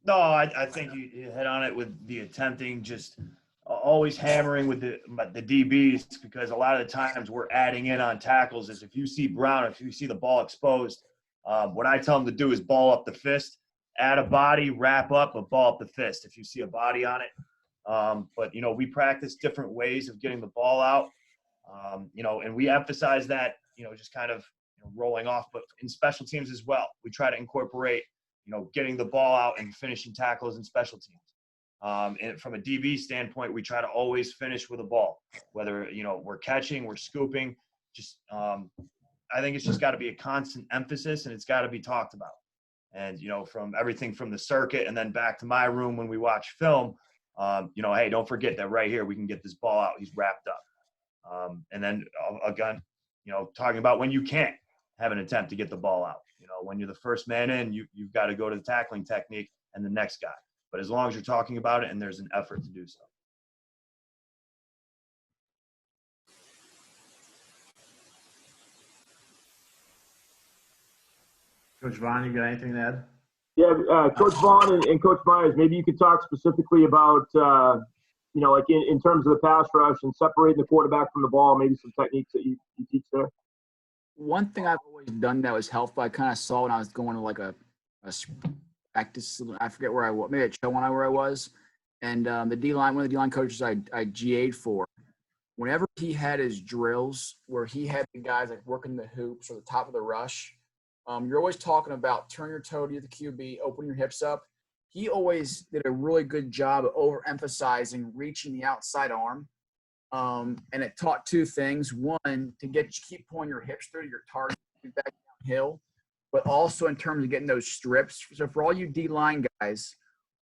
No, I think you hit on it with the attempting, just always hammering with the DBs, because a lot of the times we're adding in on tackles. Is if you see Brown, if you see the ball exposed, what I tell them to do is ball up the fist, add a body, wrap up, but ball up the fist if you see a body on it. But, you know, we practice different ways of getting the ball out, you know, and we emphasize that, you know, just kind of, you know, rolling off. But in special teams as well, we try to incorporate, you know, getting the ball out and finishing tackles in special teams. And from a DB standpoint, we try to always finish with a ball, whether, you know, we're catching, we're scooping. Just I think it's just got to be a constant emphasis, and it's got to be talked about. And, you know, from everything from the circuit and then back to my room when we watch film, you know, hey, don't forget that right here we can get this ball out. He's wrapped up. And then again, you know, talking about when you can't have an attempt to get the ball out. You know, when you're the first man in, you've got to go to the tackling technique and the next guy. But as long as you're talking about it and there's an effort to do so. Coach Vaughn, you got anything to add? Yeah, Coach Vaughn and Coach Myers, maybe you could talk specifically about, like in terms of the pass rush and separating the quarterback from the ball, maybe some techniques that you teach there. One thing I've always done that was helpful, I kind of saw when I was going to like a practice, I forget where I was, maybe at Chilwell where I was, and the D-line, one of the D-line coaches I GA'd for, whenever he had his drills where he had the guys like working the hoops or the top of the rush, you're always talking about turn your toe to the QB, open your hips up. He always did a really good job of overemphasizing reaching the outside arm. And it taught two things. One, to keep pulling your hips through to your target back downhill, but also in terms of getting those strips. So for all you D-line guys,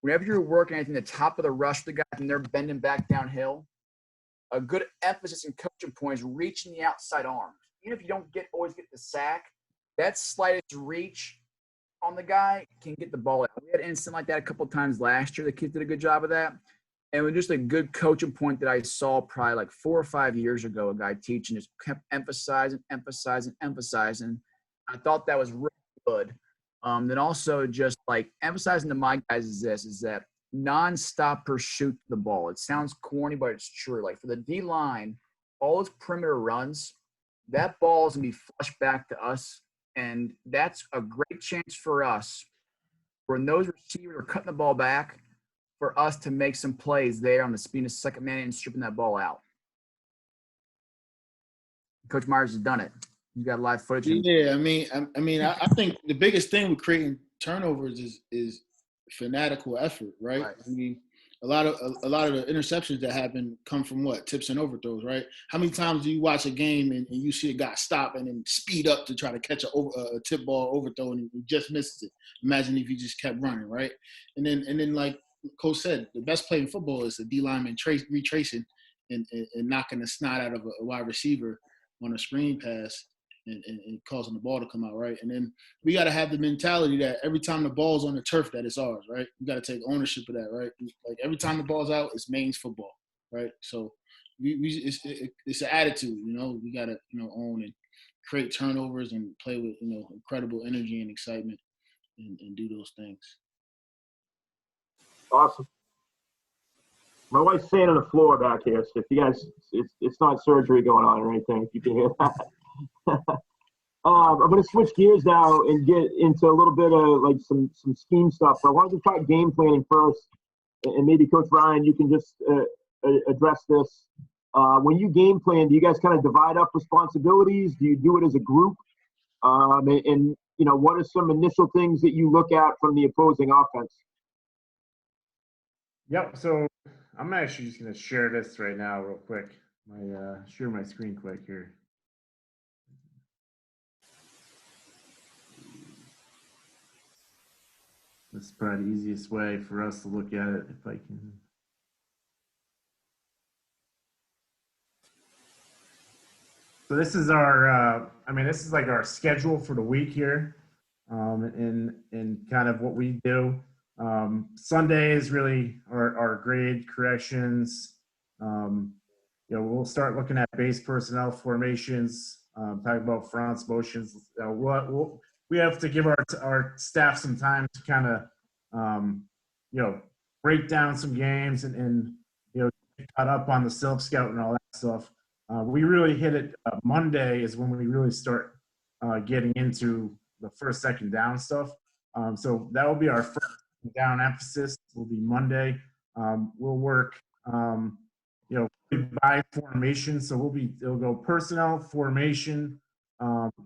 whenever you're working anything, the top of the rush, the guys, and they're bending back downhill, a good emphasis and coaching point is reaching the outside arm. Even if you don't always get the sack, that slightest reach on the guy can get the ball out. We had an incident like that a couple of times last year. The kids did a good job of that. And it was just a good coaching point that I saw probably like 4 or 5 years ago, a guy teaching just kept emphasizing. I thought that was really good. Then also just like emphasizing to my guys is that nonstop pursuit of the ball. It sounds corny, but it's true. Like for the D-line, all its perimeter runs, that ball is going to be flushed back to us. And that's a great chance for us when those receivers are cutting the ball back for us to make some plays there on the speed of second man and stripping that ball out. Coach Myers has done it. You got live footage. Yeah, I think the biggest thing with creating turnovers is fanatical effort, right? I mean, a lot of the interceptions that happen come from what? Tips and overthrows, right? How many times do you watch a game and you see a guy stop and then speed up to try to catch a tip ball overthrow and he just misses it? Imagine if he just kept running, right? And then like Coach said, the best play in football is the D lineman retracing and knocking the snot out of a wide receiver on a screen pass and causing the ball to come out, right? And then we got to have the mentality that every time the ball's on the turf, that it's ours, right? We got to take ownership of that, right? Like every time the ball's out, it's Maine's football, right? So it's an attitude, we got to, own and create turnovers and play with, incredible energy and excitement and do those things. Awesome. My wife's saying on the floor back here, so if you guys, it's not surgery going on or anything, if you can hear that. I'm going to switch gears now and get into a little bit of like some scheme stuff. So I wanted to talk game planning first, and maybe Coach Ryan, you can just address this. When you game plan, do you guys kind of divide up responsibilities? Do you do it as a group? And what are some initial things that you look at from the opposing offense? Yep. So I'm actually just going to share this right now real quick. Share my screen quick here. This is probably the easiest way for us to look at it if I can. So this is our, this is like our schedule for the week here, and kind of what we do. Sunday is really our grade corrections. We'll start looking at base personnel formations, talk about fronts, motions. We have to give our staff some time to kind of, break down some games and get caught up on the self scout and all that stuff. We really hit it. Monday is when we really start getting into the first, second down stuff. So that will be our first down emphasis. Will be Monday. We'll work, by formation. So it'll go personnel, formation,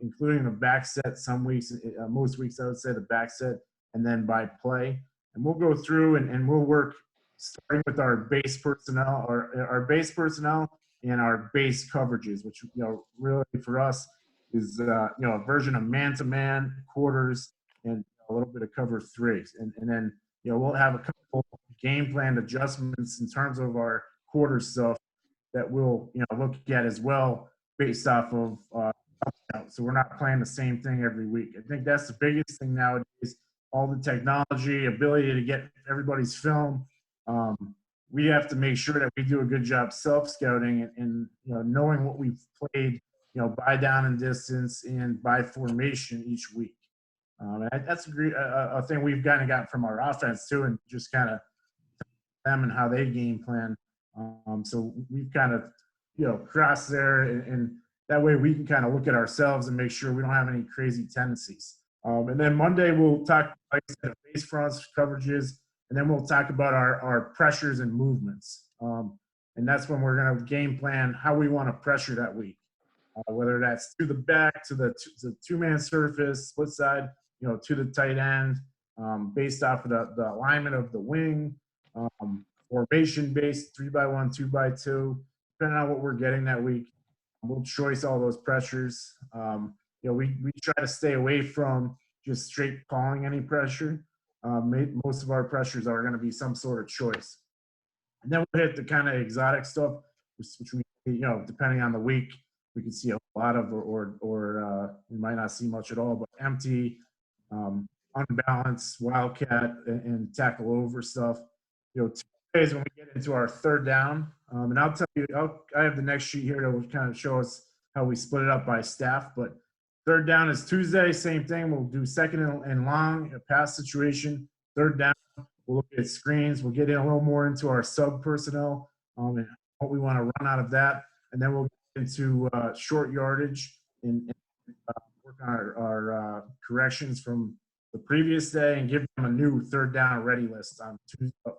including the back set. Some weeks, most weeks, I would say the back set, and then by play. And we'll go through and we'll work starting with our base personnel, our base personnel and our base coverages, which really for us is a version of man-to-man, quarters, and a little bit of cover threes. And then we'll have a couple game plan adjustments in terms of our quarter stuff that we'll look at as well based off of so we're not playing the same thing every week. I think that's the biggest thing nowadays. all the technology, ability to get everybody's film. We have to make sure that we do a good job self-scouting and knowing what we've played, by down and distance and by formation each week. That's a thing we've kind of got from our offense too, and just kind of them and how they game plan. So we've kind of, crossed there, and that way we can kind of look at ourselves and make sure we don't have any crazy tendencies. And then Monday we'll talk, like I said, face fronts, coverages, and then we'll talk about our pressures and movements. And that's when we're going to game plan how we want to pressure that week, whether that's to the back, to the two-man surface, split side, to the tight end, based off of the alignment of the wing, formation-based, 3-by-1, 2-by-2, depending on what we're getting that week. We'll choice all those pressures. We try to stay away from just straight calling any pressure. Most of our pressures are going to be some sort of choice. And then we'll hit the kind of exotic stuff, which we, depending on the week, we can see a lot of, or we might not see much at all, but empty, unbalanced, wildcat, and tackle over stuff. Days when we get into our third down, and I'll tell you, I have the next sheet here that will kind of show us how we split it up by staff. But third down is Tuesday, same thing. We'll do second and long, a pass situation. Third down, we'll look at screens. We'll get in a little more into our sub personnel and what we want to run out of that, and then we'll get into short yardage and work on our corrections from the previous day and give them a new third down ready list on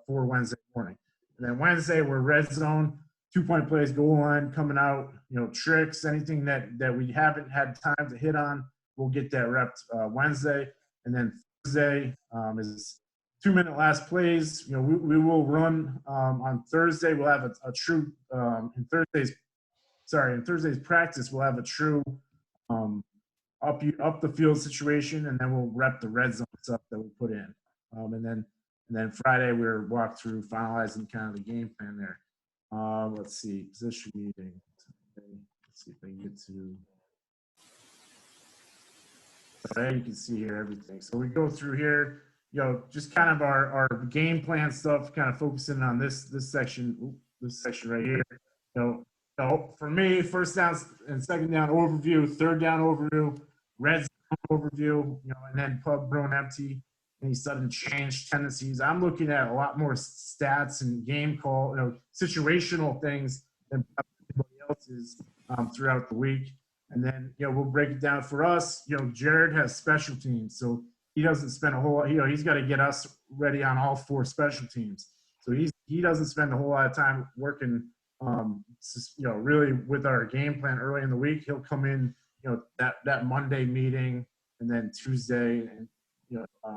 for Wednesday morning. And then Wednesday, we're red zone, 2-point plays, goal line, coming out, tricks, anything that we haven't had time to hit on, we'll get that repped Wednesday. And then Thursday is 2-minute last plays. We will run on Thursday. We'll have a true in Thursday's practice, we'll have a true up the field situation, and then we'll rep the red zone stuff that we put in. And then Friday we're walk through finalizing kind of the game plan there. Let's see, position meeting. Let's see if I can get to. So there you can see here everything. So we go through here, just kind of our game plan stuff, kind of focusing on this section right here. So for me, first down and second down overview, third down overview, red zone overview, and then pub brown empty, any sudden change tendencies. I'm looking at a lot more stats and game call, situational things than anybody else is throughout the week. And then, we'll break it down for us. Jared has special teams, so he doesn't spend a whole lot, he's got to get us ready on all 4 special teams. So he doesn't spend a whole lot of time working really with our game plan early in the week. He'll come in, that Monday meeting, and then Tuesday and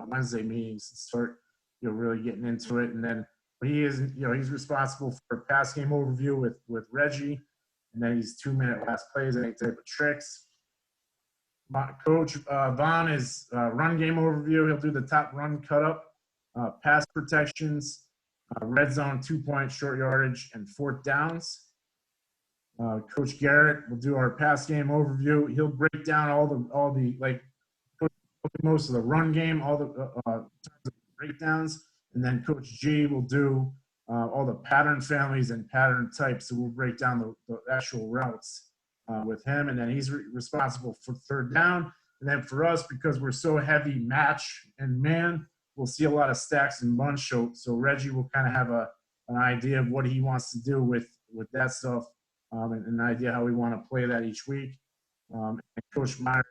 Wednesday meetings and start really getting into it. And then he is he's responsible for a pass game overview with Reggie, and then he's 2-minute last plays, any type of tricks. Coach Vaughn is run game overview. He'll do the top run cut up, pass protections, red zone, 2-point, short yardage, and fourth downs. Coach Garrett will do our pass game overview. He'll break down all the most of the run game, all the breakdowns, and then Coach G will do all the pattern families and pattern types. So we'll break down the actual routes with him, and then he's responsible for third down. And then for us, because we're so heavy match and man, we'll see a lot of stacks and bunch. So Reggie will kind of have an idea of what he wants to do with that stuff, and an idea how we want to play that each week. And Coach Myers,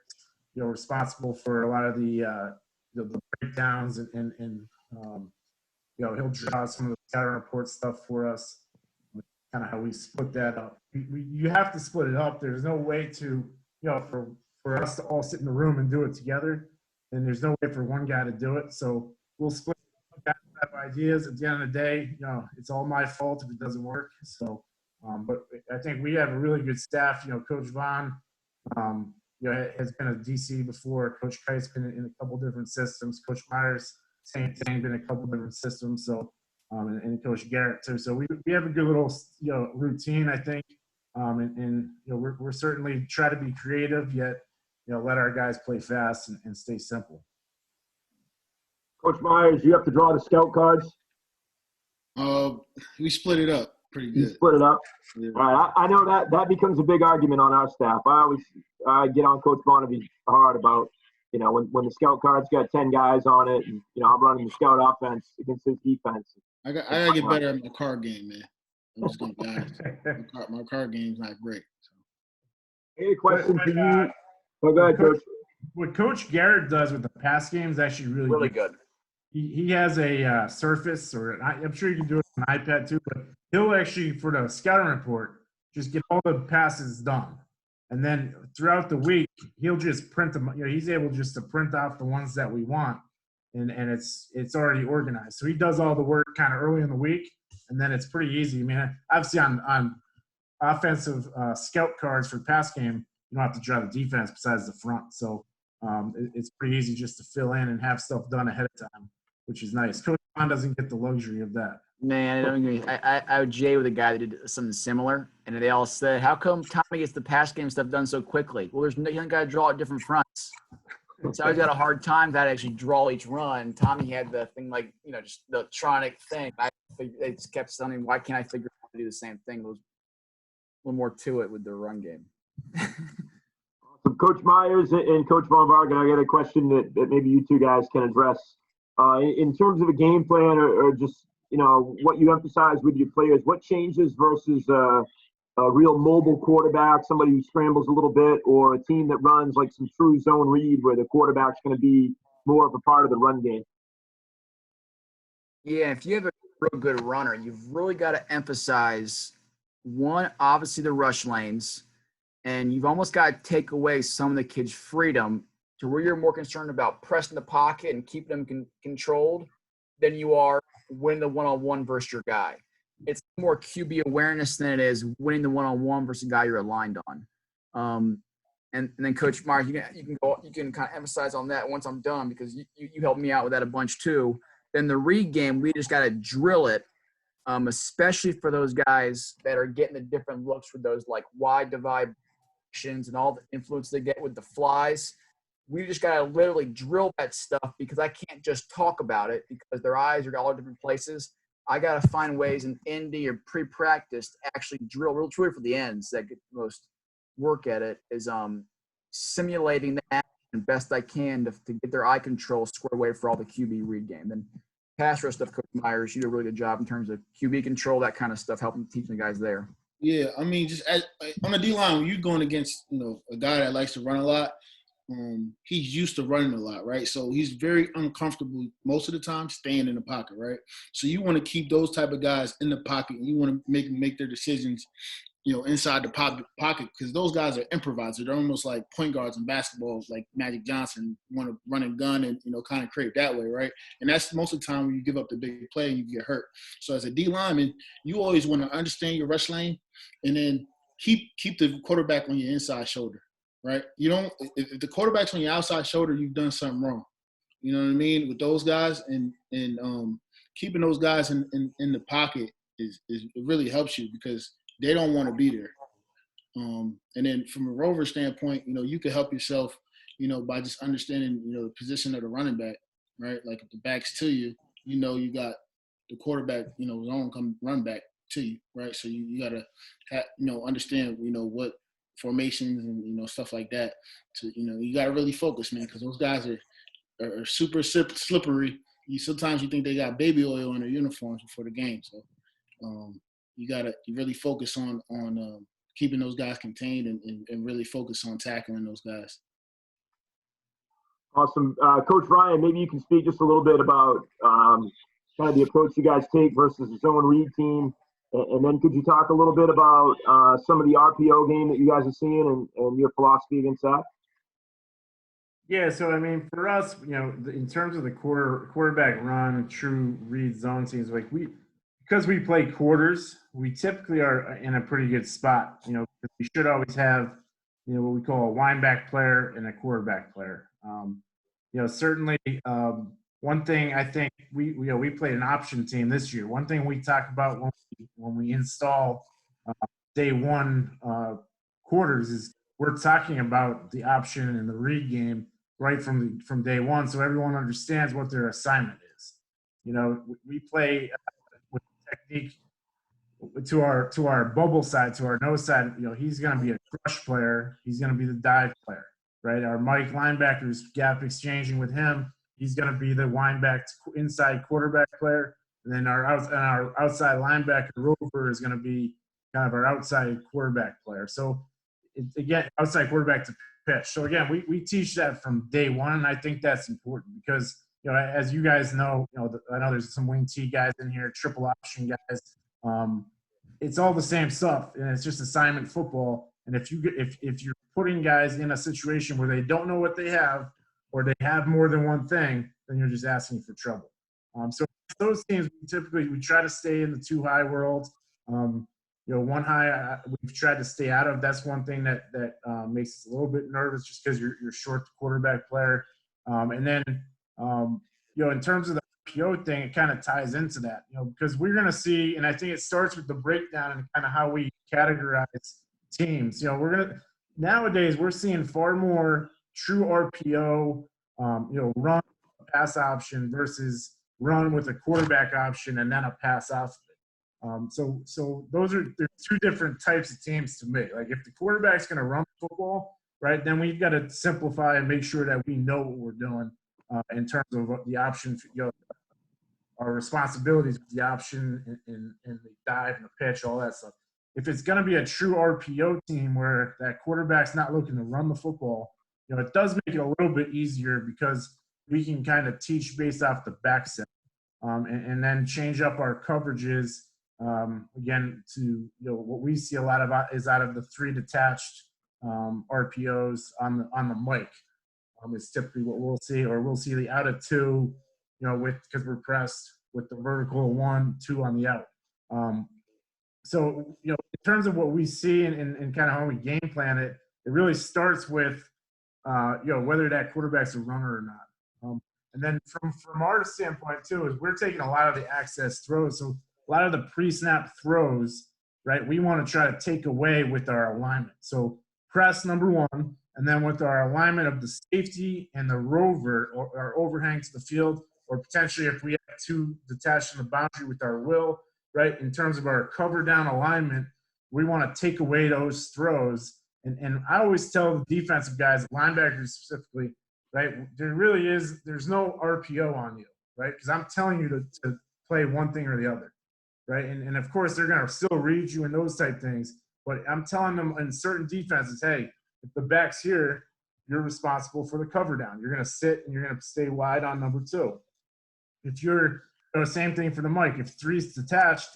responsible for a lot of the breakdowns and he'll draw some of the scatter report stuff for us, kind of how we split that up. You have to split it up. There's no way to, for us to all sit in the room and do it together, and there's no way for one guy to do it. So we'll split up ideas. At the end of the day, it's all my fault if it doesn't work. So, but I think we have a really good staff. Coach Vaughn, has been a DC before. Coach Kite's been in a couple different systems. Coach Myers, same thing, been in a couple different systems. So, and Coach Garrett too. So we have a good little, routine, I think. And we're certainly try to be creative, yet, let our guys play fast and stay simple. Coach Myers, you have to draw the scout cards. We split it up pretty You good. split it up. Yeah. All right, I know that becomes a big argument on our staff. I get on Coach Bonavy hard about, when the scout cards got 10 guys on it, and I'm running the scout offense against his defense. I gotta get better at my card game, man. I'm just gonna be honest. My card game's not great. So. Any question for you? Oh, go ahead, Coach. What Coach Garrett does with the pass game is actually really good. He has a Surface, or I'm sure you can do it on an iPad too, but he'll actually, for the scouting report, just get all the passes done. And then throughout the week, he'll just print them. He's able just to print off the ones that we want, and it's already organized. So he does all the work kind of early in the week, and then it's pretty easy. I mean, obviously on offensive scout cards for pass game, you don't have to draw the defense besides the front. So it's pretty easy just to fill in and have stuff done ahead of time, which is nice. Coach Bond doesn't get the luxury of that. Man, I don't agree. I would jay with a guy that did something similar, and they all said, "How come Tommy gets the pass game stuff done so quickly?" Well, you don't got to draw at different fronts. So I got a hard time to actually draw each run. Tommy had the thing like, just the electronic thing. They just kept telling me, why can't I figure out how to do the same thing? There was a little more to it with the run game. So Coach Myers and Coach Von Vargen, I got a question that maybe you two guys can address. In terms of a game plan or just, what you emphasize with your players, what changes versus a real mobile quarterback, somebody who scrambles a little bit, or a team that runs like some true zone read where the quarterback's going to be more of a part of the run game? Yeah, if you have a real good runner, you've really got to emphasize, one, obviously the rush lanes, and you've almost got to take away some of the kids' freedom to where you're more concerned about pressing the pocket and keeping them controlled than you are winning the one-on-one versus your guy. It's more QB awareness than it is winning the one-on-one versus the guy you're aligned on. And then Coach Marsh, you can kind of emphasize on that once I'm done, because you helped me out with that a bunch too. Then the read game, we just got to drill it, especially for those guys that are getting the different looks with those like wide divide and all the influence they get with the flies. We just got to literally drill that stuff, because I can't just talk about it because their eyes are all different places. I got to find ways in Indy or pre-practice to actually drill, real truly for the ends that get the most work at it, is simulating that best I can to get their eye control squared away for all the QB read game. Then pass rush stuff, Coach Myers, you did a really good job in terms of QB control, that kind of stuff, helping teach the guys there. Yeah, I mean, just on the D-line, when you're going against, a guy that likes to run a lot, he's used to running a lot, right? So he's very uncomfortable most of the time staying in the pocket, right? So you want to keep those type of guys in the pocket, and you want to make their decisions, inside the pocket, because those guys are improvisers. They're almost like point guards in basketball, like Magic Johnson, want to run and gun and, kind of create that way, right? And that's most of the time when you give up the big play and you get hurt. So as a D lineman, you always want to understand your rush lane and then keep the quarterback on your inside shoulder, right? You don't – if the quarterback's on your outside shoulder, you've done something wrong. You know what I mean? With those guys and keeping those guys in the pocket is it really helps you, because they don't want to be there. And then from a rover standpoint, you can help yourself, by just understanding, the position of the running back, right? Like if the back's to you, you got the quarterback, zone come run back to you, right? So you got to, understand, what formations and, stuff like that. To, you got to really focus, man, because those guys are super slippery. Sometimes you think they got baby oil in their uniforms before the game. So, you really focus on keeping those guys contained and really focus on tackling those guys. Awesome. Coach Ryan, maybe you can speak just a little bit about kind of the approach you guys take versus the zone read team. And then could you talk a little bit about some of the RPO game that you guys are seeing and your philosophy against that? Yeah, so I mean, for us, in terms of the quarterback run, true read zone teams, like because we play quarters, we typically are in a pretty good spot. We should always have, what we call a wideback player and a quarterback player. Certainly, one thing I think we played an option team this year. One thing we talk about when we install day one quarters is we're talking about the option and the read game right from day one, so everyone understands what their assignment is. You know, we play with technique to our bubble side, to our nose side. You know, he's going to be a crush player. He's going to be the dive player, right? Our Mike linebackers gap exchanging with him. He's going to be the wind back inside quarterback player. And then our outside linebacker Rover is going to be kind of our outside quarterback player. So again, outside quarterback to pitch. So again, we teach that from day one, and I think that's important because, you know, as you guys know, you know, I know there's some wing T guys in here, triple option guys. It's all the same stuff, and it's just assignment football. And if you're putting guys in a situation where they don't know what they have, or they have more than one thing, then you're just asking for trouble. So those teams, we try to stay in the 2 high world. You know, 1 high we've tried to stay out of. That's one thing that makes us a little bit nervous, just because you're short the quarterback player. And then you know, in terms of the RPO thing, it kind of ties into that, you know, because we're going to see, and I think it starts with the breakdown and kind of how we categorize teams. You know, nowadays we're seeing far more true RPO, you know, run pass option versus run with a quarterback option and then a pass off of it. So there's 2 different types of teams to me. Like, if the quarterback's going to run football, right, then we've got to simplify and make sure that we know what we're doing in terms of the option, you know, our responsibilities with the option and the dive and the pitch, all that stuff. If it's going to be a true RPO team where that quarterback's not looking to run the football, you know, it does make it a little bit easier because we can kind of teach based off the back set, and then change up our coverages. Again, to, you know, what we see a lot of is out of the 3 detached RPOs on the mic. Is typically what we'll see, or we'll see the out of 2, you know, because we're pressed with the vertical 1, 2 on the out. So, you know, in terms of what we see and kind of how we game plan it, it really starts with, you know, whether that quarterback's a runner or not. And then from our standpoint too, is we're taking a lot of the access throws. So a lot of the pre-snap throws, right, we want to try to take away with our alignment. So press number 1, and then with our alignment of the safety and the rover, or our overhang to the field, or potentially if we have 2 detached on the boundary with our will, right, in terms of our cover down alignment, we want to take away those throws. And I always tell the defensive guys, linebackers specifically, right, there's no RPO on you, right, because I'm telling you to play one thing or the other, right, and of course they're going to still read you and those type things, but I'm telling them in certain defenses, hey, if the back's here, you're responsible for the cover down. You're going to sit and you're going to stay wide on number 2. If you're, you know, same thing for the mic. If 3's detached,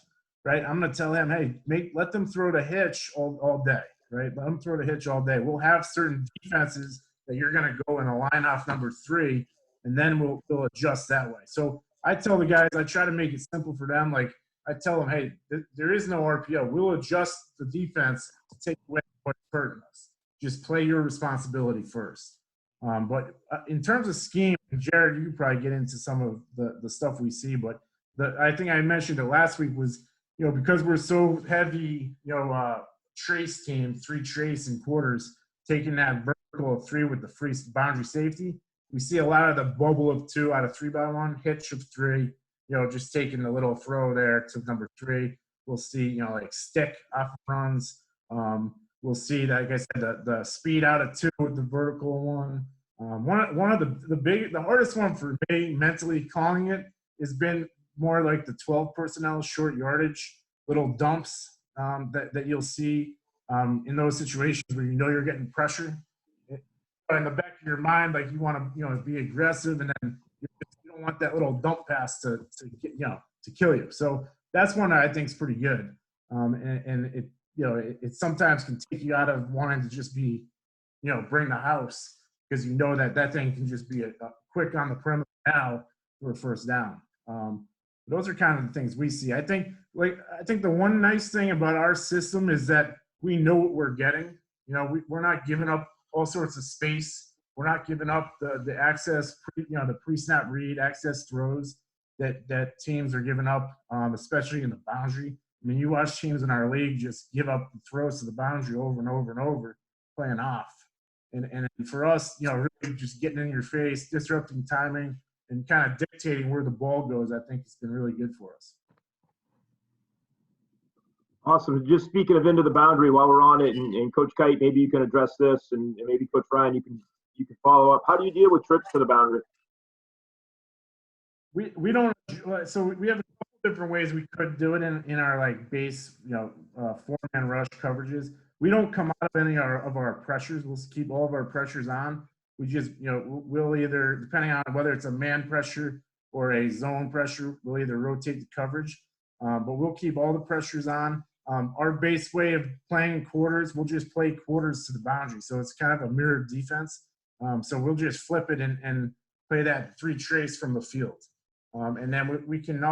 right, I'm going to tell him, hey, let them throw the hitch all day, right? Let them throw the hitch all day. We'll have certain defenses that you're going to go and align off number 3, and then we'll adjust that way. So I tell the guys, I try to make it simple for them. Like, I tell them, hey, there is no RPO. We'll adjust the defense to take away what's hurting us. Just play your responsibility first. But in terms of scheme, Jared, you could probably get into some of the stuff we see. But I think I mentioned it last week was, you know, because we're so heavy, you know, trace team, 3 trace and quarters, taking that vertical of 3 with the free boundary safety, we see a lot of the bubble of 2 out of 3x1, hitch of 3, you know, just taking the little throw there to number 3. We'll see, you know, like stick off runs. We'll see that, like I said, the speed out of 2 with the vertical 1. One of the hardest one for me mentally calling it has been more like the 12 personnel short yardage little dumps that you'll see in those situations where you know you're getting pressure. But in the back of your mind, like, you want to, you know, be aggressive, and then you don't want that little dump pass to get, you know, to kill you. So that's one that I think is pretty good, and it, you know, it sometimes can take you out of wanting to just be, you know, bring the house, because you know that thing can just be a quick on the perimeter now for a first down. Those are kind of the things we see. I think the one nice thing about our system is that we know what we're getting. You know, we're not giving up all sorts of space. We're not giving up the access, the pre-snap read access throws that teams are giving up, especially in the boundary. I mean, you watch teams in our league just give up the throws to the boundary over and over and over, playing off. And for us, really just getting in your face, disrupting timing, and kind of dictating where the ball goes, I think it's been really good for us. Awesome. Just speaking of into the boundary while we're on it, and Coach Kite, maybe you can address this, and maybe Coach Ryan, you can follow up. How do you deal with trips to the boundary? We don't. So we have a couple different ways we could do it in our like base, four-man rush coverages. We don't come out of any of our pressures. We'll keep all of our pressures on. We just, we'll either, depending on whether it's a man pressure or a zone pressure, we'll either rotate the coverage. But we'll keep all the pressures on. Our base way of playing quarters, we'll just play quarters to the boundary. So it's kind of a mirrored defense. So we'll just flip it and play that 3 trace from the field. And then we can,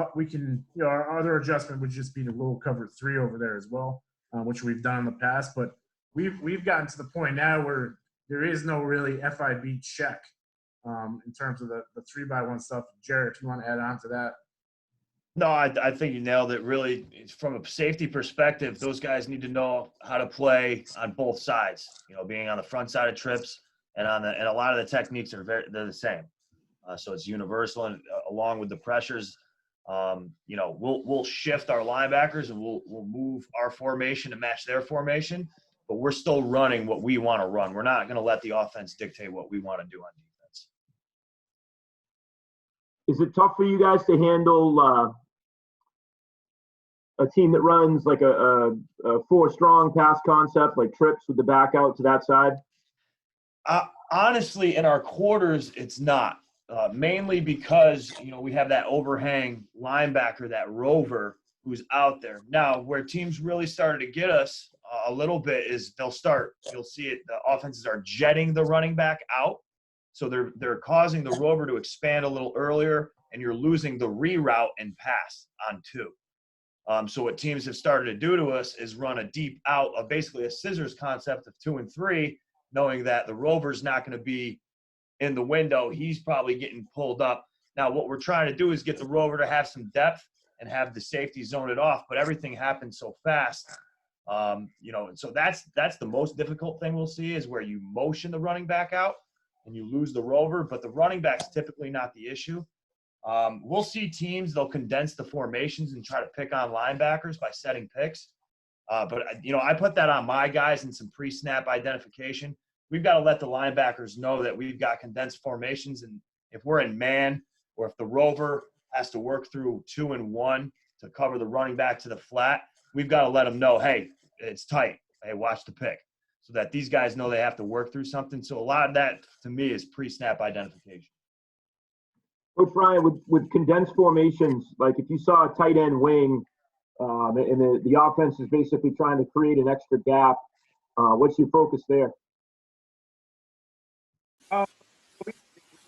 our other adjustment would just be to roll cover 3 over there as well, which we've done in the past. But we've gotten to the point now where there is no really FIB check in terms of the 3-by-1 stuff. Jared, if you want to add on to that. No, I think you nailed it. Really, from a safety perspective, those guys need to know how to play on both sides. Being on the front side of trips and a lot of the techniques they're the same. So it's universal, and along with the pressures, we'll shift our linebackers and we'll move our formation to match their formation, but we're still running what we want to run. We're not going to let the offense dictate what we want to do on defense. Is it tough for you guys to handle a team that runs like a 4-strong pass concept, like trips with the back out to that side? Honestly, in our quarters, it's not. Mainly because, we have that overhang linebacker, that rover, who's out there. Now, where teams really started to get us a little bit is you'll see it, the offenses are jetting the running back out. So they're causing the rover to expand a little earlier, and you're losing the reroute and pass on 2. So what teams have started to do to us is run a deep out of basically a scissors concept of 2 and 3, knowing that the rover's not going to be in the window. He's probably getting pulled up. Now, what we're trying to do is get the rover to have some depth and have the safety zone it off, but everything happens so fast. So that's the most difficult thing we'll see is where you motion the running back out and you lose the rover, but the running back's typically not the issue. We'll see teams, they'll condense the formations and try to pick on linebackers by setting picks. But I put that on my guys in some pre-snap identification. We've got to let the linebackers know that we've got condensed formations, and if we're in man or if the rover has to work through 2 and 1 to cover the running back to the flat, we've got to let them know, hey, it's tight. Hey, watch the pick, so that these guys know they have to work through something. So a lot of that, to me, is pre-snap identification. Coach Ryan, with condensed formations, like if you saw a tight end wing and the offense is basically trying to create an extra gap, what's your focus there?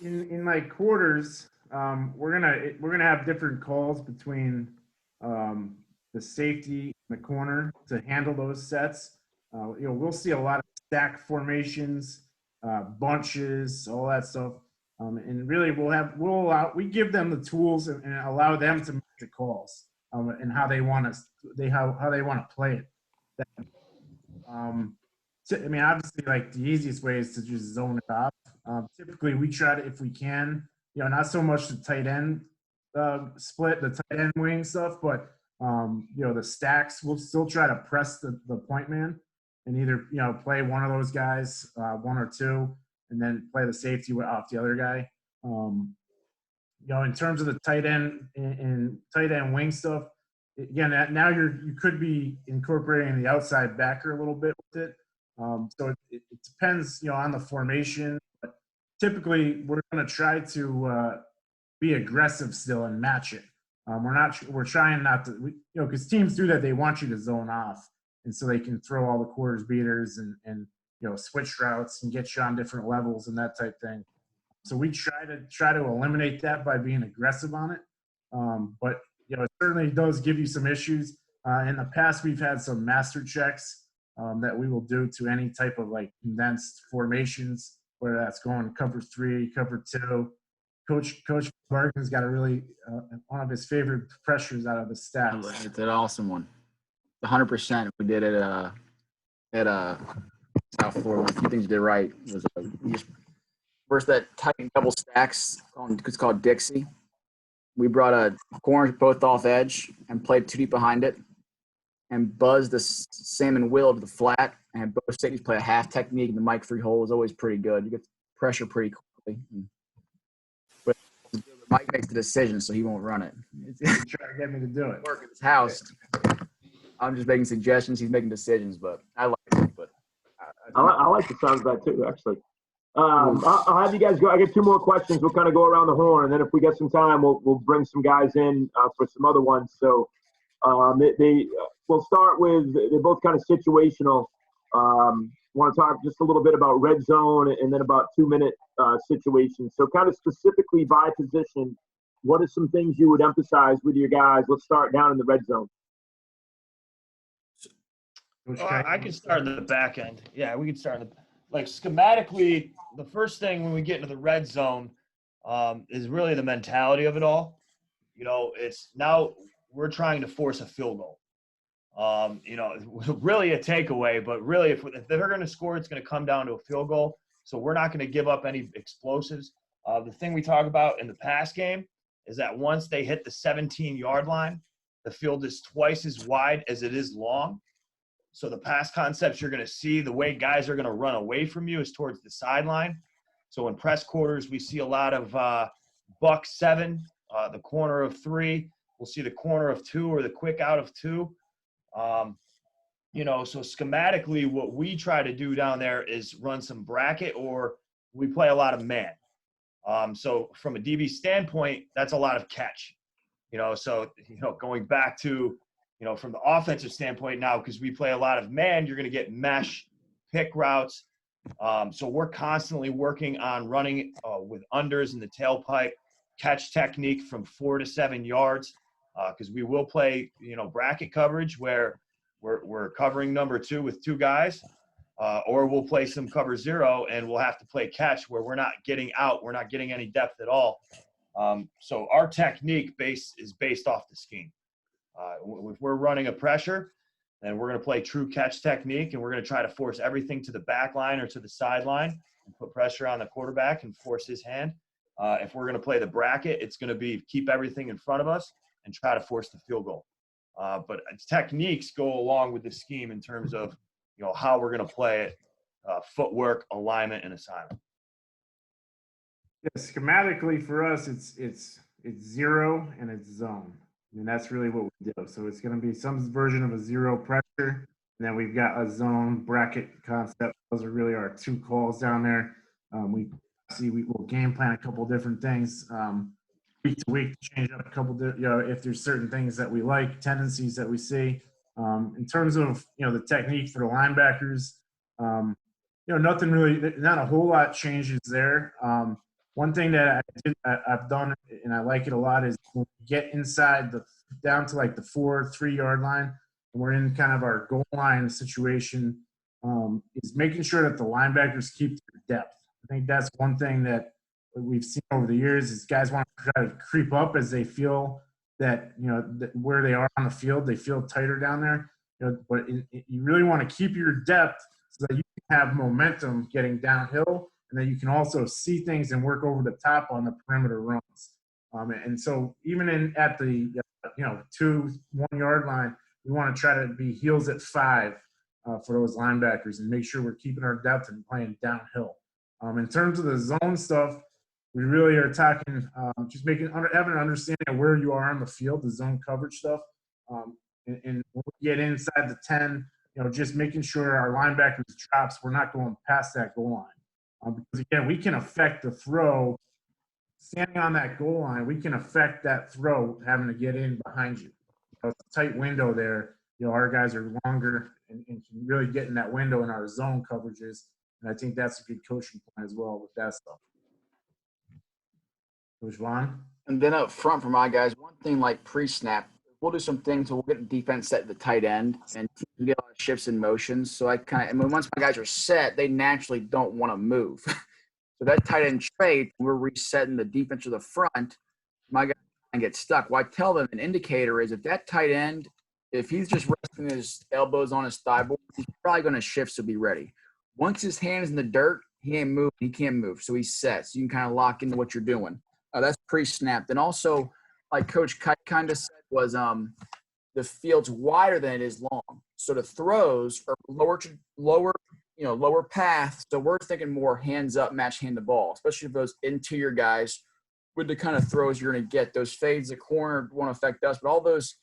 In like quarters, we're gonna have different calls between the safety and the corner to handle those sets. We'll see a lot of stack formations, bunches, all that stuff, and really we give them the tools and allow them to make the calls and how they want to play it. Obviously, like the easiest way is to just zone it off. Typically, we try to, if we can, not so much the tight end split, the tight end wing stuff, but the stacks. We'll still try to press the point man and either play one of those guys, 1 or 2, and then play the safety off the other guy. In terms of the tight end and tight end wing stuff, again, now you could be incorporating the outside backer a little bit with it. So it depends, on the formation. But typically, we're going to try to be aggressive still and match it. We're trying not to, because teams do that. They want you to zone off, and so they can throw all the quarters beaters and switch routes and get you on different levels and that type thing. So we try to eliminate that by being aggressive on it. But it certainly does give you some issues. In the past, we've had some master checks that we will do to any type of like condensed formations, whether that's going cover 3, cover 2. Coach Barton's got a really one of his favorite pressures out of the stats. It's an awesome one. 100%. We did it at South Florida. A few things he did right was he just versus that tight double stacks. It's called Dixie. We brought a corner both off edge and played 2 deep behind it, and buzzed the Sam and Will to the flat, and had both safeties play a half technique. And the Mike 3 hole is always pretty good. You get pressure pretty quickly. But Mike makes the decision, so he won't run it. Try to get me to do it. Work at his house. I'm just making suggestions. He's making decisions, but I like it. But I like the sound of that too, actually. I'll have you guys go. I get 2 more questions. We'll kind of go around the horn, and then if we get some time, we'll bring some guys in for some other ones. So we'll start with, they're both kind of situational. Want to talk just a little bit about red zone and then about 2-minute situations. So kind of specifically by position, what are some things you would emphasize with your guys? Let's start down in the red zone. I can start at the back end. Yeah, we can start like schematically. The first thing when we get into the red zone is really the mentality of it all. You know, it's now we're trying to force a field goal. You know, really a takeaway, but really if they're going to score, it's going to come down to a field goal. So we're not going to give up any explosives. The thing we talk about in the pass game is that once they hit the 17-yard line, the field is twice as wide as it is long. So the pass concepts you're going to see, the way guys are going to run away from you is towards the sideline. So in press quarters, we see a lot of buck 7, the corner of 3. We'll see the corner of 2 or the quick out of 2. You know, so schematically, what we try to do down there is run some bracket, or we play a lot of man. So from a DB standpoint, that's a lot of catch. You know, so, you know, going back to, you know, from the offensive standpoint now, because we play a lot of man, you're going to get mesh, pick routes. So we're constantly working on running with unders in the tailpipe, catch technique from 4 to 7 yards, because we will play, you know, bracket coverage where we're covering number 2 with 2 guys, or we'll play some cover 0 and we'll have to play catch where we're not getting out, we're not getting any depth at all. So our technique is based off the scheme. If we're running a pressure, then we're going to play true catch technique, and we're going to try to force everything to the back line or to the sideline and put pressure on the quarterback and force his hand. If we're going to play the bracket, it's going to be keep everything in front of us and try to force the field goal. But techniques go along with the scheme in terms of, you know, how we're going to play it, footwork, alignment, and assignment. Yeah, schematically for us, it's 0 and it's zone. I mean, that's really what we do. So it's going to be some version of a 0 pressure, and then we've got a zone bracket concept. Those are really our 2 calls down there. We'll game plan a couple different things week to week to change up a couple. You know, if there's certain things that we like, tendencies that we see. In terms of, you know, the technique for the linebackers, you know, nothing really, not a whole lot changes there. One thing that I've done, and I like it a lot, is when we get inside down to like the 4-3 yard line, and we're in kind of our goal line situation, is making sure that the linebackers keep their depth. I think that's one thing that we've seen over the years is guys want to try to creep up as they feel that, you know, that where they are on the field, they feel tighter down there. You know, but you really want to keep your depth so that you can have momentum getting downhill, and then you can also see things and work over the top on the perimeter runs. And so even at the, you know, 2-1 yard line, we want to try to be heels at 5 for those linebackers and make sure we're keeping our depth and playing downhill. In terms of the zone stuff, we really are talking just having an understanding of where you are on the field, the zone coverage stuff. And when we get inside the 10, you know, just making sure our linebackers drops, we're not going past that goal line. Because, again, we can affect the throw. Standing on that goal line, we can affect that throw having to get in behind you. So it's a tight window there. You know, our guys are longer and can really get in that window in our zone coverages. And I think that's a good coaching point as well with that stuff. Coach Vaughn? And then up front for my guys, one thing like pre-snap, we'll do some things. So we'll get the defense set at the tight end and get a lot of shifts in motions. So once my guys are set, they naturally don't want to move. So that tight end trade, we're resetting the defense to the front. My guys get stuck. Well, I tell them an indicator is if that tight end, if he's just resting his elbows on his thigh board, he's probably going to shift, so be ready. Once his hand's in the dirt, he ain't moving. He can't move. So he's set. So you can kind of lock into what you're doing. That's pre-snap. Then also, like Coach Kite kind of said, was the field's wider than it is long. So the throws are lower path. So we're thinking more hands up, match hand the ball, especially if those interior guys with the kind of throws you're going to get. Those fades, the corner won't affect us, but all those,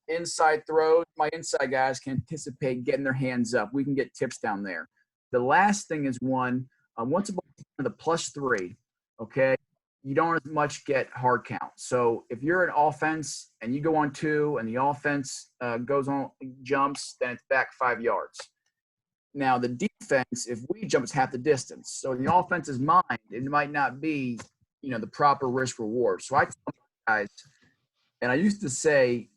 inside throws, my inside guys can anticipate getting their hands up. We can get tips down there. The last thing is once a ball is the +3, okay, you don't as much get hard count. So if you're an offense and you go on 2 and the offense goes on jumps, then it's back 5 yards. Now the defense, if we jump, it's half the distance. So in the offense's mind, it might not be, the proper risk reward. So I tell guys, and I used to say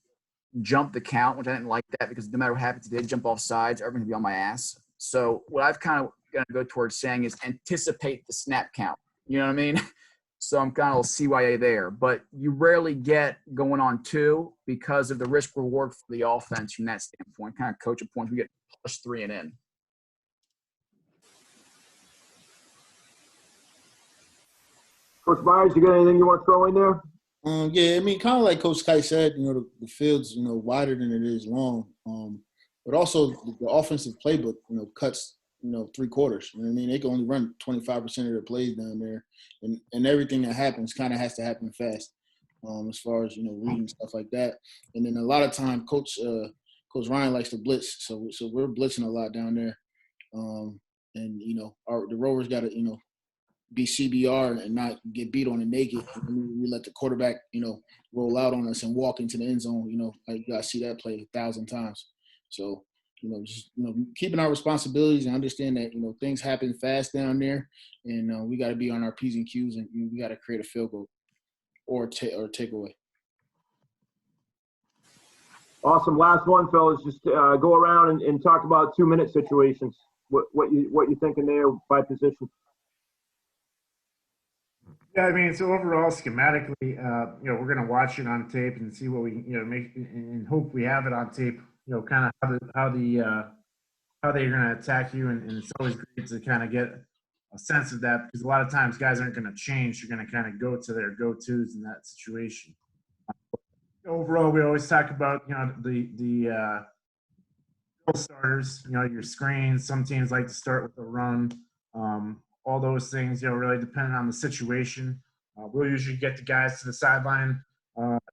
jump the count, which I didn't like that because no matter what happens, if they jump off sides, everyone's gonna be on my ass. So what I've kind of gonna go towards saying is anticipate the snap count. You know what I mean? So I'm kind of a CYA there, but you rarely get going on 2 because of the risk reward for the offense from that standpoint. Kind of coach a point, we get +3 and in. Coach Myers, you got anything you want to throw in there? Yeah, I mean, kind of like Coach Kite said, the field's, wider than it is long. But also the offensive playbook, cuts, 3/4. You know what I mean? They can only run 25% of their plays down there. And everything that happens kind of has to happen fast, as far as, reading stuff like that. And then a lot of time, Coach Ryan likes to blitz. So we're blitzing a lot down there. And, the Rovers got to, be CBR and not get beat on the naked. We let the quarterback, roll out on us and walk into the end zone. Like you guys see that play 1,000 times. So, just keeping our responsibilities and understand that things happen fast down there, and we got to be on our P's and Q's, and we got to create a field goal or takeaway. Awesome. Last one, fellas. Just go around and talk about 2-minute situations. What you thinking there by position? Yeah, I mean, so overall, schematically, we're going to watch it on tape and see what we, make and hope we have it on tape. Kind of how they're going to attack you, and it's always great to kind of get a sense of that because a lot of times guys aren't going to change. You're going to kind of go to their go-tos in that situation. Overall, we always talk about the starters. Your screens. Some teams like to start with a run. All those things, really depending on the situation. We'll usually get the guys to the sideline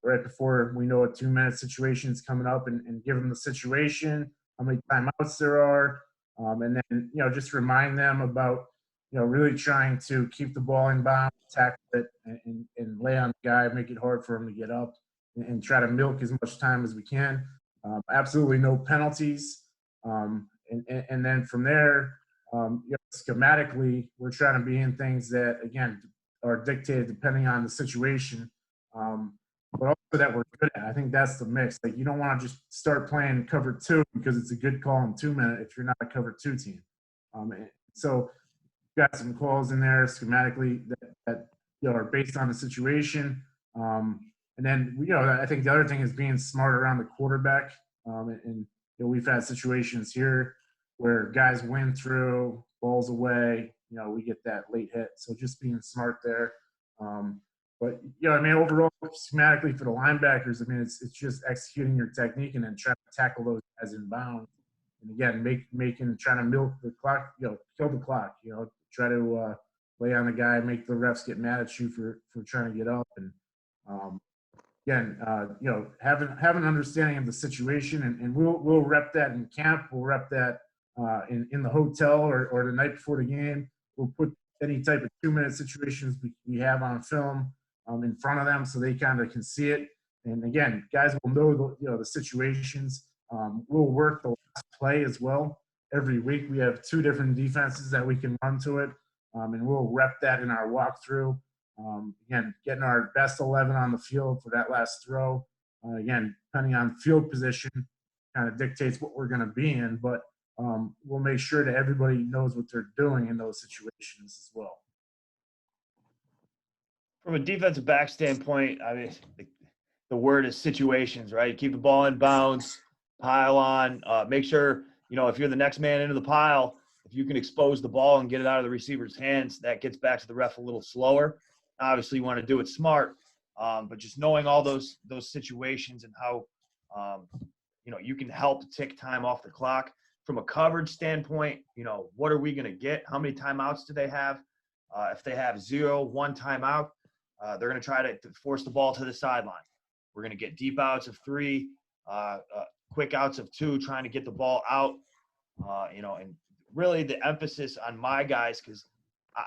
right before we know a 2-minute situation is coming up and give them the situation, how many timeouts there are, and then, just remind them about, really trying to keep the ball in bounds, tackle it, and lay on the guy, make it hard for him to get up, and try to milk as much time as we can. Absolutely no penalties. And then from there, schematically, we're trying to be in things that, again, are dictated depending on the situation, but also that we're good at. I think that's the mix. Like, you don't want to just start playing cover 2 because it's a good call in 2-minute if you're not a cover 2 team. So we've got some calls in there schematically that are based on the situation. And then, I think the other thing is being smart around the quarterback. And we've had situations here where guys win through, balls away, we get that late hit. So just being smart there. But, overall, schematically for the linebackers, it's just executing your technique and then trying to tackle those guys in bounds. And again, trying to milk the clock, kill the clock, try to lay on the guy, make the refs get mad at you for trying to get up. And again, have an understanding of the situation, and we'll rep that in camp. We'll rep that in the hotel or the night before the game. We'll put any type of 2-minute situations we have on film in front of them so they kind of can see it. And again, guys will know the situations. We'll work the last play as well. Every week we have 2 different defenses that we can run to it, and we'll rep that in our walkthrough. Again, getting our best 11 on the field for that last throw. Again, depending on field position, kind of dictates what we're going to be in, but we'll make sure that everybody knows what they're doing in those situations as well. From a defensive back standpoint, the word is situations, right? Keep the ball in bounds, pile on, make sure, if you're the next man into the pile, if you can expose the ball and get it out of the receiver's hands, that gets back to the ref a little slower. Obviously, you want to do it smart, but just knowing all those situations and how, you can help tick time off the clock. From a coverage standpoint, what are we going to get? How many timeouts do they have? If they have 0, 1 timeout, they're going to try to force the ball to the sideline. We're going to get deep outs of 3, quick outs of 2, trying to get the ball out, and really the emphasis on my guys, because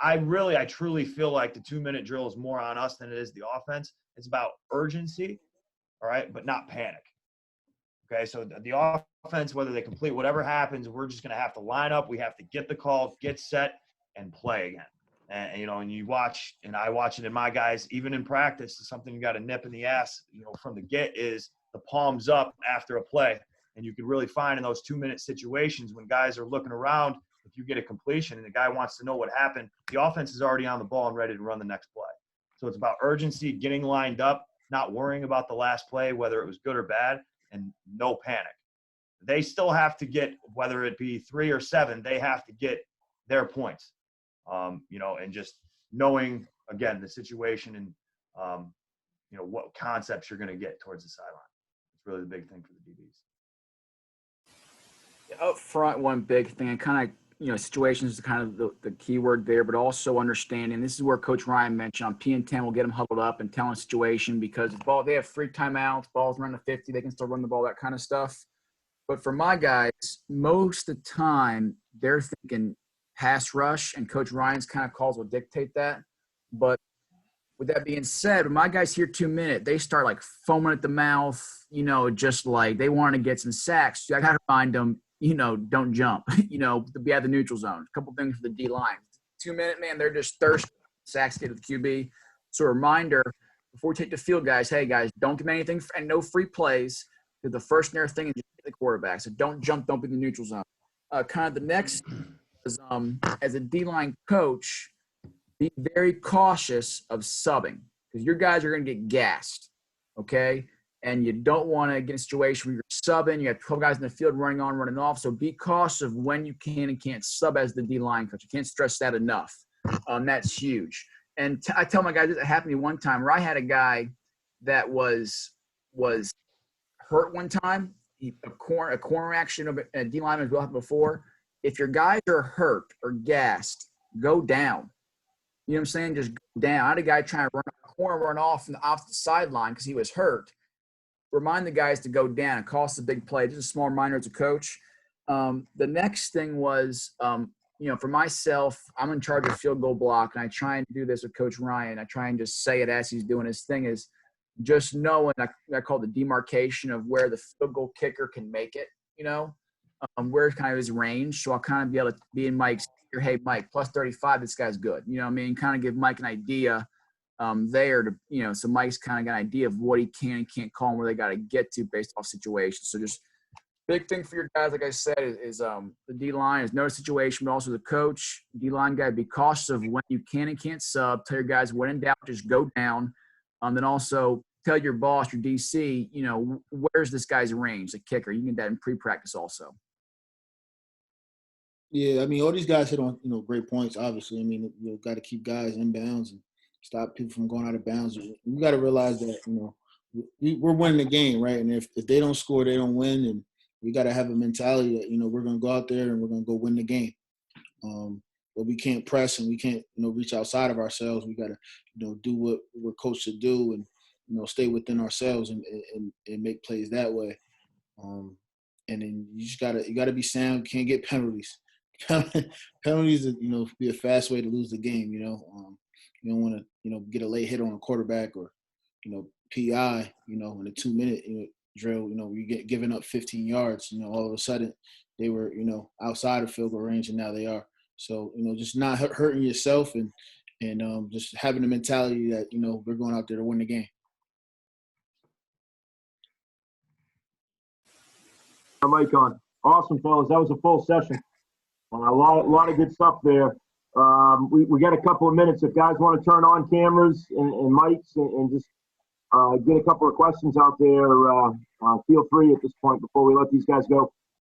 I truly feel like the 2-minute drill is more on us than it is the offense. It's about urgency, all right, but not panic. Okay, so the offense, whether they complete whatever happens, we're just going to have to line up. We have to get the call, get set, and play again. And and you watch, and I watch it in my guys, even in practice, something you got to nip in the ass, from the get is the palms up after a play. And you can really find in those 2-minute situations when guys are looking around, if you get a completion and the guy wants to know what happened, the offense is already on the ball and ready to run the next play. So it's about urgency, getting lined up, not worrying about the last play, whether it was good or bad, and no panic. They still have to get, whether it be 3 or 7, they have to get their points, and just knowing, again, the situation and, what concepts you're going to get towards the sideline. It's really the big thing for the DBs. Up front, one big thing, and kind of, situations is kind of the key word there, but also understanding. This is where Coach Ryan mentioned on P&10 will get them huddled up and tell a situation, because they have 3 timeouts, balls around the 50, they can still run the ball, that kind of stuff. But for my guys, most of the time they're thinking pass rush, and Coach Ryan's kind of calls will dictate that. But with that being said, when my guys hear 2-minute, they start like foaming at the mouth, just like they want to get some sacks. So I got to remind them, don't jump, to be at the neutral zone. A couple things for the D-line. 2-minute, man, they're just thirsty. Sacks get to the QB. So a reminder, before we take the field, guys, hey, guys, don't give me anything and no free plays. Because the first and thing is just hit the quarterback. So don't jump, don't be in the neutral zone. Kind of the next is, as a D-line coach, be very cautious of subbing, because your guys are going to get gassed, okay? And you don't want to get in a situation where you're subbing. You have 12 guys in the field running on, running off. So be cautious of when you can and can't sub as the D-line coach. You can't stress that enough. That's huge. And I tell my guys, it happened to me one time where I had a guy that was hurt one time. A corner action of a D-lineman as well happened before. If your guys are hurt or gassed, go down. You know what I'm saying? Just go down. I had a guy trying to run a corner, run off from the opposite sideline because he was hurt. Remind the guys to go down. It costs a big play. Just a small reminder as a coach. The next thing was, for myself, I'm in charge of field goal block, and I try and do this with Coach Ryan. I try and just say it as he's doing his thing, is just knowing, I call the demarcation of where the field goal kicker can make it, where's kind of his range. So I'll kind of be able to be in Mike's ear, hey, Mike, plus 35, this guy's good. You know what I mean? Kind of give Mike an idea there to, so Mike's kind of got an idea of what he can and can't call and where they got to get to based off situations. So just big thing for your guys, like I said, is the D-line is no situation, but also the coach. D-line guy, be cautious of when you can and can't sub. Tell your guys when in doubt, just go down. Then also tell your boss, your DC, where's this guy's range, the kicker. You can get that in pre-practice also. Yeah, I mean, all these guys hit on, great points, obviously. I mean, you've got to keep guys in bounds and stop people from going out of bounds. You got to realize that, we're winning the game, right? And if they don't score, they don't win. And we got to have a mentality that, we're going to go out there and we're going to go win the game. But we can't press and we can't, reach outside of ourselves. We got to, do what we're coached to do and, stay within ourselves and make plays that way. And then you got to be sound. You can't get penalties. Penalties, be a fast way to lose the game. You don't want to, get a late hit on a quarterback or, PI, in a 2-minute drill. You get given up 15 yards. All of a sudden they were, outside of field goal range, and now they are. So, just not hurting yourself and just having the mentality that, we're going out there to win the game. Mic on. Awesome, fellas. That was a full session. A lot of good stuff there. We got a couple of minutes. If guys want to turn on cameras and mics and just get a couple of questions out there, feel free at this point before we let these guys go.